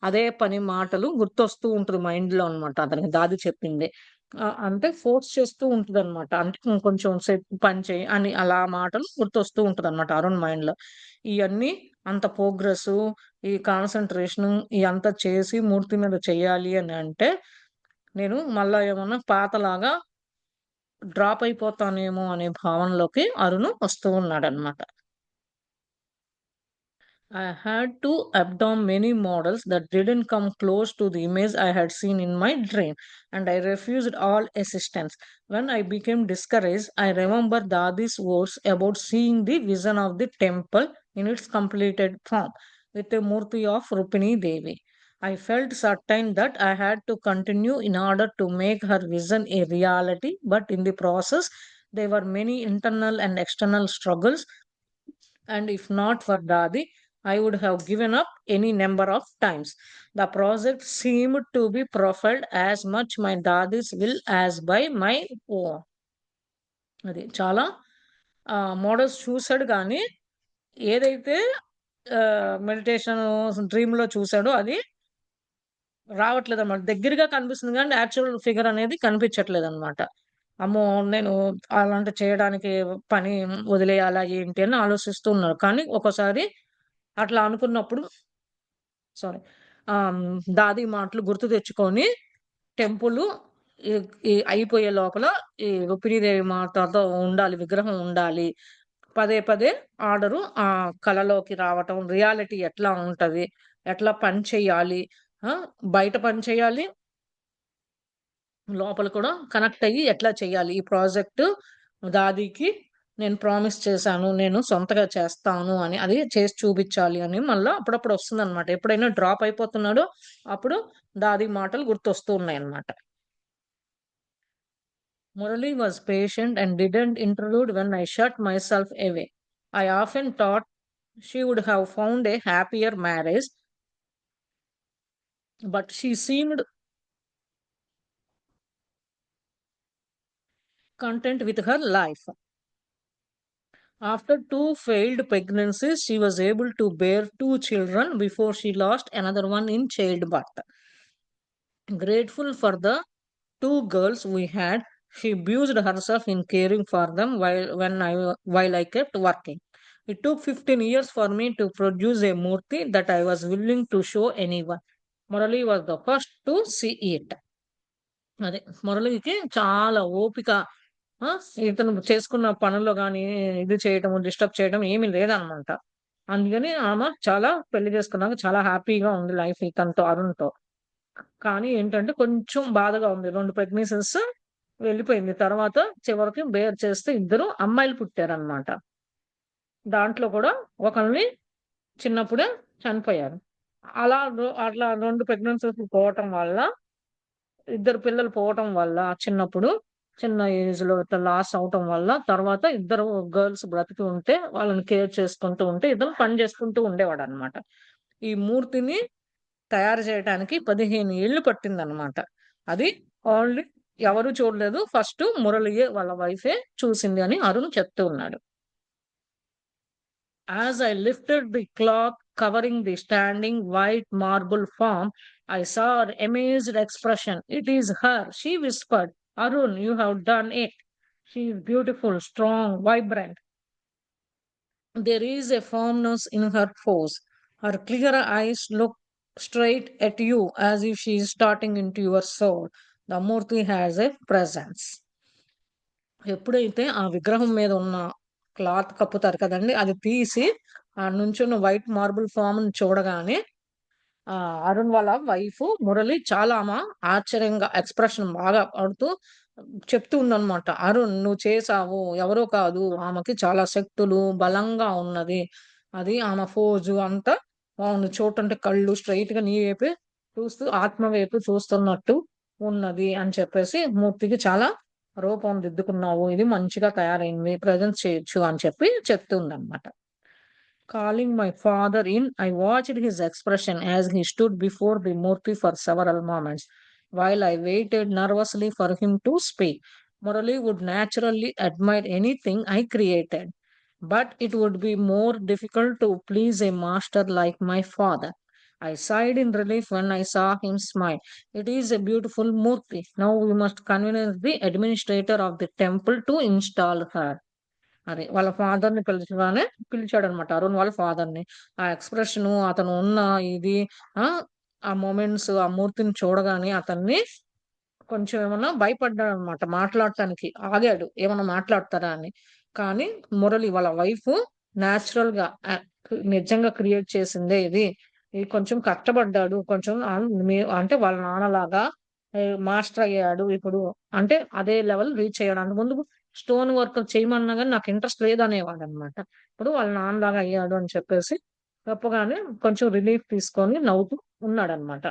అదే పని మాటలు గుర్తొస్తూ ఉంటుంది మైండ్‌లో అనమాట. అతనికి దాది చెప్పింది. అంటే ఫోర్స్ చేస్తూ ఉంటదనమాట. అంటే కొంచెం సేపు పని చేయి అని అలా మాటలు గుర్తొస్తూ ఉంటదనమాట అరుణ్ మైండ్‌లో. ఇయన్నీ అంత ప్రోగ్రెస్సు, ఈ కాన్సంట్రేషను ఇయంతా చేసి మూర్తి మీద చెయ్యాలి అని అంటే, నేను మళ్ళా ఏమన్నా పాతలాగా డ్రాప్ అయిపోతానేమో అనే భావనలోకి అరుణ్ వస్తూ ఉన్నాడనమాట. I had to abdom many models that didn't come close to the image I had seen in my dream, and I refused all assistance. When I became discouraged, I remember Dadi's words about seeing the vision of the temple in its completed form, with a Murti of Rupini Devi. I felt certain that I had to continue in order to make her vision a reality, but in the process, there were many internal and external struggles and if not for Dadi, I would have given up any number of times. The project seemed to be profiled as much my Dadi's will as by my own. అది చాలా మోడల్స్ చూసాడు కానీ ఏదైతే మెడిటేషన్ డ్రీమ్ లో చూసాడో అది రావట్లేదు అనమాట. దగ్గరగా కనిపిస్తుంది కానీ యాక్చువల్ ఫిగర్ అనేది కనిపించట్లేదు అనమాట. అమ్మో! నేను అలాంటి చేయడానికి పని వదిలేయాలా ఏంటి అని ఆలోచిస్తూ ఉన్నారు. కానీ ఒక్కోసారి అట్లా అనుకున్నప్పుడు సారీ దాది మాటలు గుర్తు తెచ్చుకొని టెంపుల్ ఈ ఈ అయిపోయే లోపల ఈ రుక్మిణీదేవి మాతతో ఉండాలి, విగ్రహం ఉండాలి. పదే పదే ఆర్డరు కళలోకి రావటం, రియాలిటీ ఎట్లా ఉంటది, ఎట్లా పని చేయాలి, బయట పని చేయాలి, లోపల కూడా కనెక్ట్ అయ్యి ఎట్లా చేయాలి. ఈ ప్రాజెక్ట్ దాదికి నేను ప్రామిస్ చేశాను, నేను సొంతగా చేస్తాను అని, అది చేసి చూపించాలి అని మళ్ళీ అప్పుడప్పుడు వస్తుంది అనమాట. ఎప్పుడైనా డ్రాప్ అయిపోతున్నాడో అప్పుడు దాది మాటలు గుర్తొస్తూ ఉన్నాయి అన్నమాట. Murali was patient and didn't intrude when I shut myself away. I often thought she would have found a happier marriage, but she seemed content with her life. After 2 failed pregnancies, she was able to bear 2 children before she lost another one in childbirth. Grateful for the 2 girls we had, she abused herself in caring for them while I kept working. It took 15 years for me to produce a murti that I was willing to show anyone. Murali was the first to see it. అదే మురళికి చాలా ఓపిక. ఇతను చేసుకున్న పనుల్లో కానీ ఇది చేయటం, డిస్టర్బ్ చేయడం ఏమీ లేదనమాట. అందుకని ఆమె చాలా పెళ్లి చేసుకున్నాక చాలా హ్యాపీగా ఉంది లైఫ్ ఇతనితో, అరుణ్‌తో. కానీ ఏంటంటే కొంచెం బాధగా ఉంది. 2 ప్రెగ్నెన్సీస్ వెళ్ళిపోయింది. తర్వాత చివరికి బేర్ చేస్తే 2 అమ్మాయిలు పుట్టారనమాట. దాంట్లో కూడా ఒకళ్ళని చిన్నప్పుడే చనిపోయారు. అట్లా 2 ప్రెగ్నెన్సీస్ పోవటం వల్ల, 2 పిల్లలు పోవటం వల్ల చిన్నప్పుడు, చిన్న ఏజ్‌లో ఇట్లా లాస్ అవ్వటం వల్ల తర్వాత 2 గర్ల్స్ బ్రతికి ఉంటే వాళ్ళని కేర్ చేసుకుంటూ ఉంటే ఇతను పని చేసుకుంటూ ఉండేవాడనమాట. ఈ మూర్తిని తయారు చేయటానికి 15 ఏళ్ళు పట్టిందనమాట. అది ఓన్లీ ఎవరు చూడలేదు. ఫస్ట్ మురళియే వాళ్ళ వైఫే చూసింది అని అరుణ్ చెప్తూ ఉన్నాడు. As I lifted the cloth covering the standing white marble form, I saw her amazed expression. "It is her," she whispered. "Arun, you have done it. She is beautiful, strong, vibrant. There is a firmness in her pose. Her clear eyes look straight at you as if she is starting into your soul. The Murti has a presence." ఎప్పుడైతే ఆ విగ్రహం మీద ఉన్న క్లాత్ కప్పుతారు కదండి, అది తీసి ఆ నుంచున్న వైట్ మార్బుల్ ఫామ్ చూడగానే అరుణ్ వాళ్ళ వైఫ్ మురళి చాలా ఆశ్చర్యంగా ఎక్స్ప్రెషన్ బాగా పడుతూ చెప్తూ ఉందన్నమాట. "అరుణ్, నువ్వు చేసావు, ఎవరో కాదు, ఆమెకి చాలా శక్తులు, బలంగా ఉన్నది, అది ఆమె ఫోజు అంతా బాగుంది, చూడటంటే కళ్ళు స్ట్రైట్ గా నీ వైపే చూస్తూ ఆత్మ వైపు చూస్తున్నట్టు ఉన్నది" అని చెప్పేసి, మూర్తికి చాలా రూపం దిద్దుకున్నావు, ఇది మంచిగా తయారైంది, ప్రజెంట్ చేయొచ్చు అని చెప్పి చెప్తుందన్నమాట. Calling my father in, I watched his expression as he stood before the Murti for several moments. While I waited nervously for him to speak, Murali would naturally admire anything I created, but it would be more difficult to please a master like my father. I sighed in relief when I saw him smile. "It is a beautiful Murti. Now we must convince the administrator of the temple to install her." అది వాళ్ళ ఫాదర్‌ని పిలిచాడనమాట. అరుణ్ వాళ్ళ ఫాదర్‌ని. ఆ ఎక్స్‌ప్రెషను, అతను ఉన్న ఇది, ఆ మొమెంట్స్, ఆ మూర్తిని చూడగానే అతన్ని కొంచెం ఏమన్నా భయపడ్డాడనమాట. మాట్లాడటానికి ఆగాడు. ఏమన్నా మాట్లాడతారా అని. కానీ మురళి వాళ్ళ వైఫ్ నేచురల్‌గా నిజంగా క్రియేట్ చేసిందే ఇది. ఇది కొంచెం కష్టపడ్డాడు. కొంచెం అంటే వాళ్ళ నాన్నలాగా మాస్టర్ అయ్యాడు ఇప్పుడు. అంటే అదే లెవెల్ రీచ్ అయ్యాడు. అంతకుముందు స్టోన్ వర్క్ చేయమన్నా గాని నాకు ఇంట్రెస్ట్ లేదనేవాడనమాట. ఇప్పుడు వాళ్ళ నాన్నలాగా అయ్యాడు అని చెప్పేసి చెప్పగానే కొంచెం రిలీఫ్ తీసుకొని నవ్వుతూ ఉన్నాడనమాట.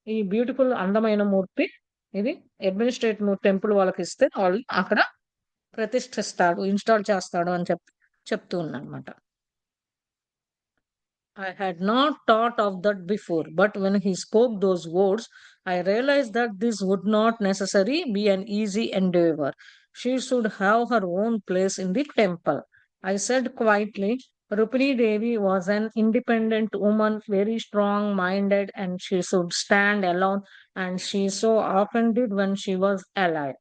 ఈ బ్యూటిఫుల్ అందమైన మూర్తి ఇది అడ్మినిస్ట్రేటివ్ టెంపుల్ వాళ్ళకిస్తే వాళ్ళు అక్కడ ప్రతిష్ఠిస్తాడు, ఇన్‌స్టాల్ చేస్తాడు అని చెప్తూ ఉన్నాడనమాట. I had not thought of that before, but when he spoke those words, I realized that this would not necessarily be an easy endeavor. She should have her own place in the temple. I said quietly, Rupini Devi was an independent woman, very strong minded, and she should stand alone, and she so often did when she was alive.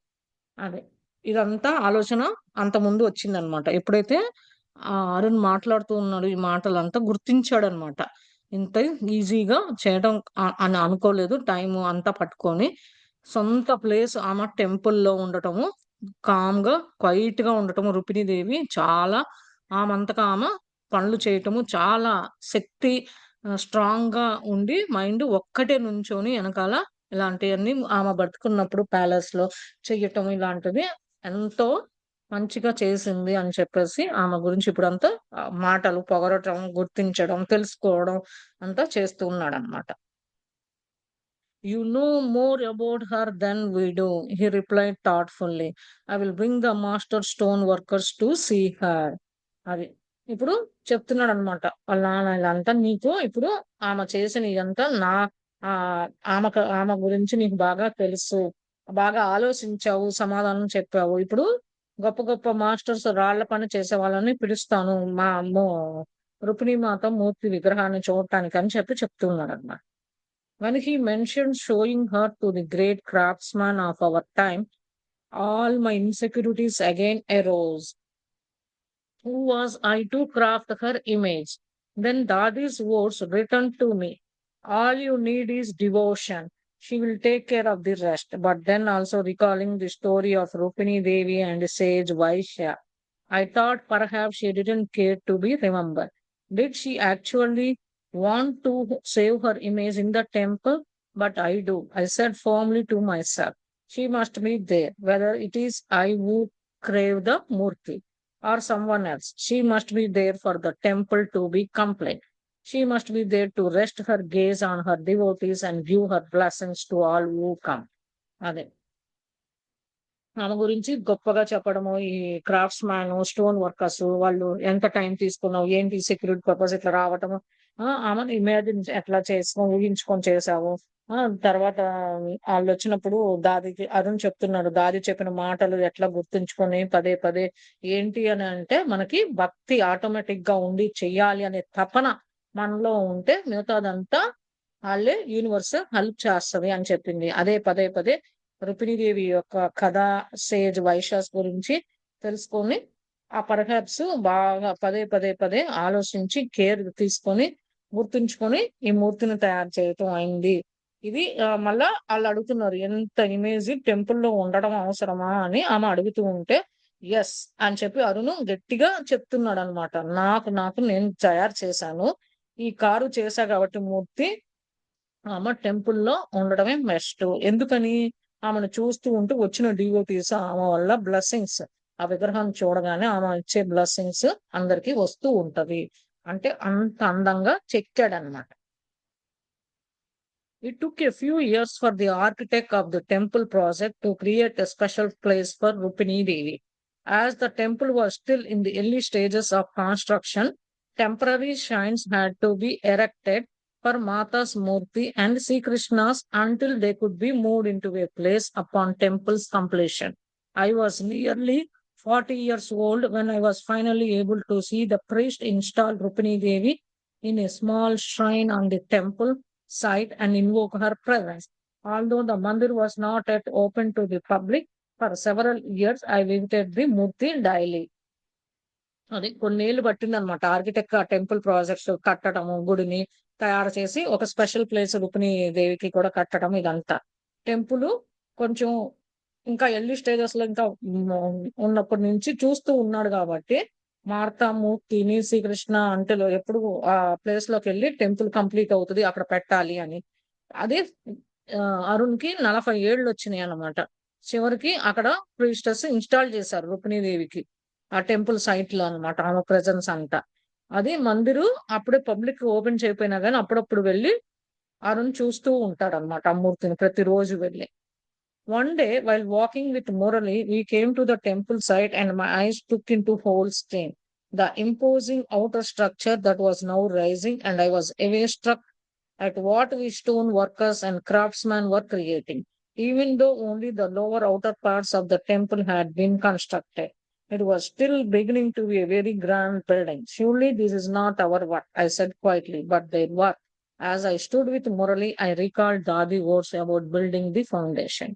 అదే. ఇదంతా ఆలోచన అంతకుముందు వచ్చిందనమాట. ఎప్పుడైతే అరుణ్ మాట్లాడుతూ ఉన్నాడో ఈ మాటలంతా గుర్తించాడనమాట. ఇంత ఈజీగా చేయడం అని అనుకోలేదు. టైము అంతా పట్టుకొని, సొంత ప్లేస్ ఆమె టెంపుల్‌లో ఉండటము, కామ్‌గా, క్వైట్‌గా ఉండటము రుపిణీదేవి చాలా ఆమంతక ఆమె పనులు చేయటము, చాలా శక్తి స్ట్రాంగ్‌గా ఉండి మైండ్ ఒక్కటే నుంచొని ఎనకాల ఇలాంటియన్నీ ఆమె బతుకున్నప్పుడు ప్యాలెస్‌లో చెయ్యటం ఇలాంటివి ఎంతో మంచిగా చేసింది అని చెప్పేసి ఆమె గురించి ఇప్పుడంతా మాటలు పొగడటం, గుర్తించడం, తెలుసుకోవడం అంతా చేస్తూ ఉన్నాడనమాట. You know more about her than we do, he replied thoughtfully. I will bring the master stone workers to see her. అది. ఇప్పుడు చెప్తున్నాడనమాట. వాళ్ళ నాన్న ఇదంతా నీకు ఇప్పుడు ఆమె చేసిన ఇదంతా ఆమె గురించి నీకు బాగా తెలుసు. బాగా ఆలోచించావు, సమాధానం చెప్పావు. ఇప్పుడు గొప్ప గొప్ప మాస్టర్స్ రాళ్ళ పని చేసే వాళ్ళని పిలుస్తాను. రుక్మిణీ మాత మూర్తి విగ్రహాన్ని చూడటానికని చెప్తున్నాడన్నమాట. When he mentioned showing her to the great craftsman of our time, all my insecurities again arose. Who was I to craft her image? Then Dadi's words returned to me. All you need is devotion. She will take care of the rest. But then also recalling the story of Rupini Devi and sage Vaishya, I thought perhaps she didn't care to be remembered. Did she actually want to save her image in the temple? But I do. I said firmly to myself, she must be there, whether it is I who crave the Murti or someone else. She must be there for the temple to be complete. She must be there to rest her gaze on her devotees and give her blessings to all who come. అదే. ఆమె గురించి గొప్పగా చెప్పడము, ఈ క్రాఫ్ట్స్ మ్యాన్, స్టోన్ వర్కర్స్ వాళ్ళు ఎంత టైం తీసుకున్నావు, ఏంటి సెక్యూరిటీ పర్పస్ ఇట్లా రావటము, ఆమెను ఇమాజిన్ ఎట్లా ఊహించుకొని చేసావు. తర్వాత వాళ్ళు వచ్చినప్పుడు దాదికి అరుణ్ చెప్తున్నాడు, దాది చెప్పిన మాటలు ఎట్లా గుర్తుంచుకొని పదే పదే ఏంటి అని అంటే మనకి భక్తి ఆటోమేటిక్ గా ఉండి చెయ్యాలి అనే తపన మనలో ఉంటే మిగతాదంతా వాళ్ళే యూనివర్స్ హెల్ప్ చేస్తది అని చెప్పింది. అదే పదే పదే రుక్మిణీదేవి యొక్క కథ, సేజ్ వైశాస్ గురించి తెలుసుకొని పర్హాప్స్ బాగా పదే పదే పదే ఆలోచించి కేర్ తీసుకొని గుర్తుంచుకొని ఈ మూర్తిని తయారు చేయటం అయింది. ఇది మళ్ళా వాళ్ళు అడుగుతున్నారు, ఎంత ఇమేజ్ టెంపుల్లో ఉండడం అవసరమా అని ఆమె అడుగుతూ ఉంటే, ఎస్ అని చెప్పి అరుణు గట్టిగా చెప్తున్నాడు అనమాట. నాకు నేను తయారు చేశాను, ఈ కారు చేశా కాబట్టి మూర్తి ఆమె టెంపుల్లో ఉండడమే బెస్ట్. ఎందుకని ఆమెను చూస్తూ ఉంటూ వచ్చిన డివోటీస్ ఆమె వల్ల బ్లెస్సింగ్స్, ఆ విగ్రహం చూడగానే ఆమె ఇచ్చే బ్లెస్సింగ్స్ అందరికి వస్తూ ఉంటది. అంటే అంత అందంగా చెక్కాడనమాట. It took a few years for the architect of the temple project to create a special place for Rupini Devi. As the temple was still in the early stages of construction, temporary shrines had to be erected for Mata's Murti and Sri Krishna's until they could be moved into a place upon temple's completion. I was nearly 40 years old when I was finally able to see the priest install Rupini Devi in a small shrine on the temple site and invoke her presence. Although the mandir was not yet open to the public, for several years I visited the Murti daily. అది కొన్నేళ్లు పట్టిందనమాట ఆర్కిటెక్ట్ ఆ టెంపుల్ ప్రాజెక్ట్స్ కట్టడము, గుడిని తయారు చేసి ఒక స్పెషల్ ప్లేస్ రుక్మిణీ దేవికి కూడా కట్టడం. ఇదంతా టెంపుల్ కొంచెం ఇంకా ఎర్లీ స్టేజెస్ లో ఇంకా ఉన్నప్పటి నుంచి చూస్తూ ఉన్నాడు కాబట్టి మార్తా మూర్తిని శ్రీకృష్ణ అంటే ఎప్పుడు ఆ ప్లేస్ లోకి వెళ్ళి టెంపుల్ కంప్లీట్ అవుతుంది అక్కడ పెట్టాలి అని. అదే అరుణ్ కి 40 ఏళ్ళు వచ్చినాయి అన్నమాట. చివరికి అక్కడ ప్రీస్టెస్ ఇన్స్టాల్ చేశారు రుక్మిణీదేవికి ఆ టెంపుల్ సైట్ లో అనమాట, ఆమె ప్రెజెన్స్ అంతా. అది మందిరు అప్పుడే పబ్లిక్ ఓపెన్ చేయకపోయినా కానీ అప్పుడప్పుడు వెళ్ళి అరుణ్ చూస్తూ ఉంటాడు అనమాట ఆ మూర్తిని ప్రతిరోజు వెళ్ళి. One day, while walking with Murali, we came to the temple site and my eyes took into whole scene. the imposing outer structure that was now rising, and I was awestruck at what we stone workers and craftsmen were creating, even though only the lower outer parts of the temple had been constructed. It was still beginning to be a very grand building. Surely this is not our work, I said quietly, but their work. As I stood with Murali, I recalled Dadi words about building the foundation.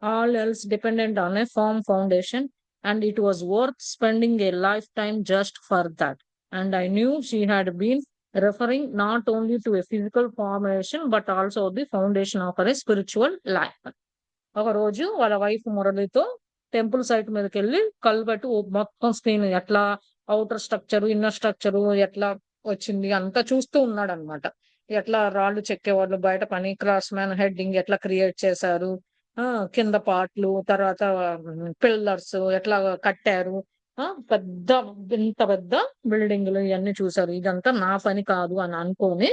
All else depended on a firm foundation, and it was worth spending a lifetime just for that. And I knew she had been referring not only to a physical formation but also the foundation of a spiritual life. ఒక రోజు వాళ్ళ వైఫ్ మురళితో టెంపుల్ సైట్ మీదకి వెళ్ళి కళ్ళు పెట్టి మొత్తం స్క్రీన్ ఎట్లా అవుటర్ స్ట్రక్చర్ ఇన్నర్ స్ట్రక్చర్ ఎట్లా వచ్చింది అంతా చూస్తూ ఉన్నాడు అనమాట. ఎట్లా రాళ్ళు చెక్కేవాళ్ళు బయట పని క్రాస్ మ్యాన్ హెడ్డింగ్ ఎట్లా క్రియేట్ చేశారు, కింద పార్ట్లు, తర్వాత పిల్లర్స్ ఎట్లా కట్టారు, పెద్ద ఇంత పెద్ద బిల్డింగ్లు ఇవన్నీ చూసారు. ఇదంతా నా పని కాదు అని అనుకొని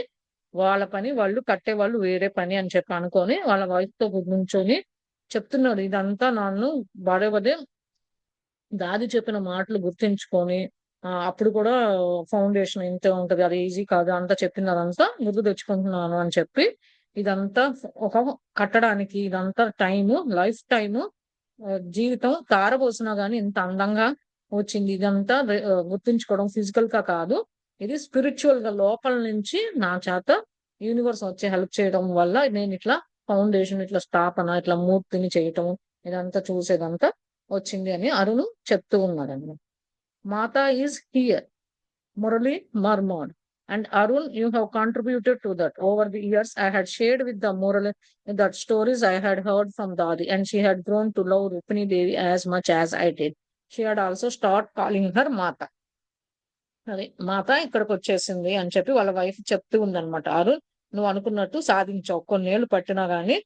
వాళ్ళ పని వాళ్ళు కట్టేవాళ్ళు వేరే పని అని చెప్పి అనుకొని వాళ్ళ వైఫ్ తో నుంచొని చెప్తున్నాడు. ఇదంతా నన్ను పదే పదే దాది చెప్పిన మాటలు గుర్తించుకొని అప్పుడు కూడా ఫౌండేషన్ ఇంతే ఉంటది, అది ఈజీ కాదు అంతా చెప్పింది అదంతా గుర్తు తెచ్చుకుంటున్నాను అని చెప్పి ఇదంతా ఒక కట్టడానికి ఇదంతా టైము లైఫ్ టైము జీవితం తారబోసినా గానీ ఇంత అందంగా వచ్చింది. ఇదంతా గుర్తుంచుకోవడం ఫిజికల్ గా కాదు, ఇది స్పిరిచువల్ గా లోపల నుంచి నా చేత యూనివర్స్ వచ్చి హెల్ప్ చేయడం వల్ల నేను ఇట్లా ఫౌండేషన్ ఇట్లా స్థాపన ఇట్లా మూర్తిని చేయటం ఇదంతా చూసేదంతా వచ్చింది అని అరుణ్ చెప్తూ ఉన్నాడండి. Mata is here, Murali murmured. And Arun, you have contributed to that. Over the years, I had shared with the Murali that stories I had heard from Dadi, and she had grown to love Rukmini Devi as much as I did. She had also started calling her Mata. అది మాత ఇక్కడికి వచ్చేసింది అని చెప్పి వాళ్ళ వైఫ్ చెప్తూ ఉందన్నమాట. అరుణ్, నువ్వు అనుకున్నట్టు సాధించావు, కొన్నేళ్ళు పట్టినా గానీ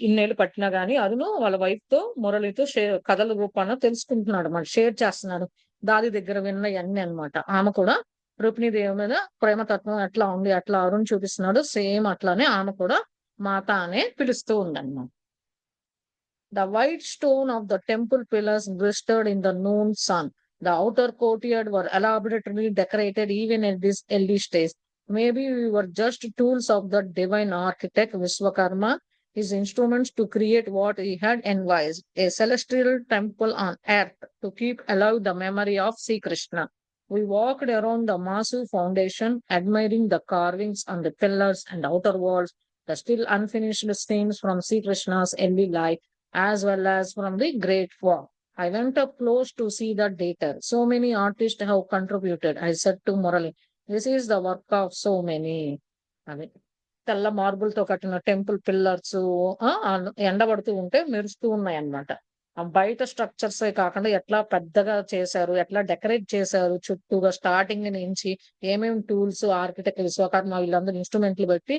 ఇన్నేళ్ళు పట్టినా గానీ అరుణ్ వాళ్ళ వైఫ్ తో మురళితో కథల రూపాన తెలుసుకుంటున్నాడు అన్నమాట, షేర్ చేస్తున్నాడు. దాది దగ్గర విన్న అన్ని అనమాట. ఆమె కూడా రుక్మిణీదేవి మీద ప్రేమతత్వం ఎట్లా ఉంది అట్లా అరుణ్ చూపిస్తున్నాడు, సేమ్ అట్లానే ఆమె కూడా మాత అనే పిలుస్తూ ఉందన్నమాట. The white stone of the temple pillars glistered in the noon sun. The outer courtyard were elaborately decorated even at this early stage. Maybe we were just tools of the divine architect Vishwakarma, his instruments to create what he had envisaged, a celestial temple on earth to keep alive the memory of Sri Krishna. We walked around the massive foundation, admiring the carvings on the pillars and outer walls, the still unfinished scenes from Sri Krishna's early life, as well as from the Great War. I went up close to see the data. So many artists have contributed, I said to Murali. This is the work of so many. అది తెల్ల మార్బుల్ తో కట్టిన టెంపుల్ పిల్లర్స్ ఎండబడుతూ ఉంటే మెరుస్తూ ఉన్నాయి అన్నమాట. బయట స్ట్రక్చర్స్ కాకుండా ఎట్లా పెద్దగా చేశారు, ఎట్లా డెకరేట్ చేశారు చుట్టూగా స్టార్టింగ్ నుంచి ఏమేమి టూల్స్ ఆర్కిటెక్ట్ విశ్వకర్మ వీళ్ళందరూ ఇన్స్ట్రుమెంట్లు పెట్టి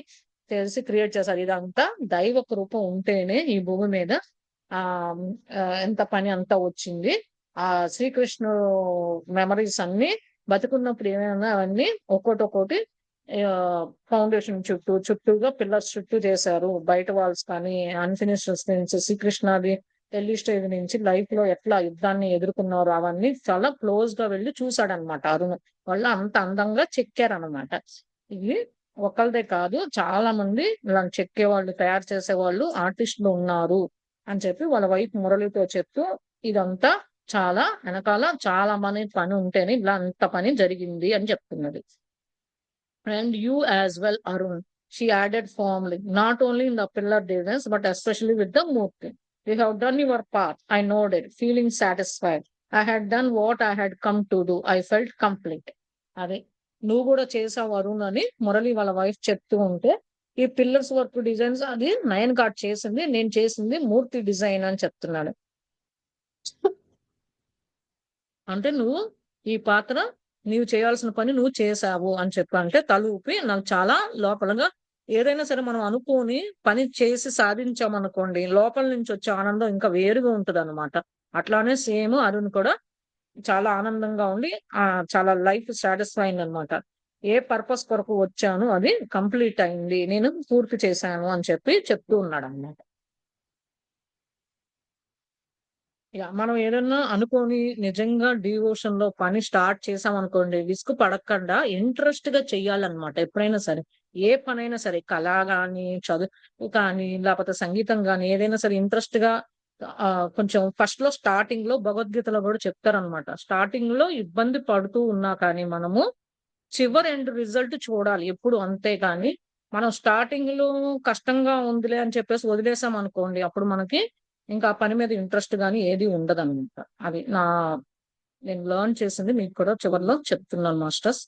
తెలిసి క్రియేట్ చేశారు. ఇదంతా దైవ రూపం ఉంటేనే ఈ భూమి మీద ఎంత పని అంతా వచ్చింది. ఆ శ్రీకృష్ణుడు మెమరీస్ అన్ని బతుకున్నప్పుడు ఏమైనా అవన్నీ ఒక్కోటి ఫౌండేషన్ చుట్టూగా పిల్లర్స్ చుట్టూ చేశారు. బయట వాల్స్ కానీ అన్ఫినిష్డ్ నుంచి శ్రీకృష్ణది ఎర్లీ స్టేజ్ నుంచి లైఫ్ లో ఎట్లా యుద్ధాన్ని ఎదుర్కొన్నారు అవన్నీ చాలా క్లోజ్ గా వెళ్ళి చూసాడనమాట. అరుణ్ వాళ్ళు అంత అందంగా చెక్కారనమాట. ఇది ఒకళ్ళదే కాదు, చాలా మంది ఇలా చెక్కేవాళ్ళు తయారు చేసేవాళ్ళు ఆర్టిస్టులు ఉన్నారు అని చెప్పి వాళ్ళ వైఫ్ మురళితో చెప్తూ ఇదంతా చాలా వెనకాల చాలా మంది పని ఉంటేనే ఇలా అంత పని జరిగింది అని చెప్తున్నది. And you as well, Arun, she added firmly, not only in the pillar designs but especially with the Murti. You have done your part, I nodded, feeling satisfied. I had done what I had come to do. I felt complete. అదే నువ్వు కూడా చేసావు అరుణ్ అని మురళి వాళ్ళ వైఫ్ చెప్తూ ఉంటే, ఈ పిల్లర్స్ వర్క్ డిజైన్స్ అది నయన్ గార్డ్ చేసింది, నేను చేసింది మూర్తి డిజైన్ అని చెప్తున్నాడు. అంటే నువ్వు ఈ పాత్ర నీవు చేయాల్సిన పని నువ్వు చేసావు అని చెప్పి అంటే తల ఊపి నాకు చాలా లోపలగా ఏదైనా సరే మనం అనుకోని పని చేసి సాధించామనుకోండి లోపల నుంచి వచ్చే ఆనందం ఇంకా వేరుగా ఉంటది అనమాట. అట్లానే సేమ్ అరుణ్ కూడా చాలా ఆనందంగా ఉండి చాలా లైఫ్ సాటిస్ఫైయింగ్ అనమాట. ఏ పర్పస్ కొరకు వచ్చాను అది కంప్లీట్ అయింది, నేను పూర్తి చేశాను అని చెప్పి చెప్తూ ఉన్నాడు అన్నమాట. మనం ఏదన్నా అనుకోని నిజంగా డివోషన్ లో పని స్టార్ట్ చేసామనుకోండి, విసుగు పడకుండా ఇంట్రెస్ట్ గా చెయ్యాలన్నమాట ఎప్పుడైనా సరే. ఏ పనైనా సరే కళ గాని, చదువు కానీ, లేకపోతే సంగీతం గాని ఏదైనా సరే ఇంట్రెస్ట్ గా కొంచెం ఫస్ట్ లో స్టార్టింగ్ లో భగవద్గీతలో కూడా చెప్తారనమాట. స్టార్టింగ్ లో ఇబ్బంది పడుతూ ఉన్నా కానీ మనము చివరి ఎండ్ రిజల్ట్ చూడాలి ఎప్పుడు. అంతే కానీ మనం స్టార్టింగ్ లో కష్టంగా ఉందిలే అని చెప్పేసి వదిలేసాం అనుకోండి, అప్పుడు మనకి ఇంకా ఆ పని మీద ఇంట్రెస్ట్ గాని ఏది ఉండదన్నమాట. అది నేను లెర్న్ చేసింది మీకు కూడా చివర్లో చెప్తున్నాను మాస్టర్స్.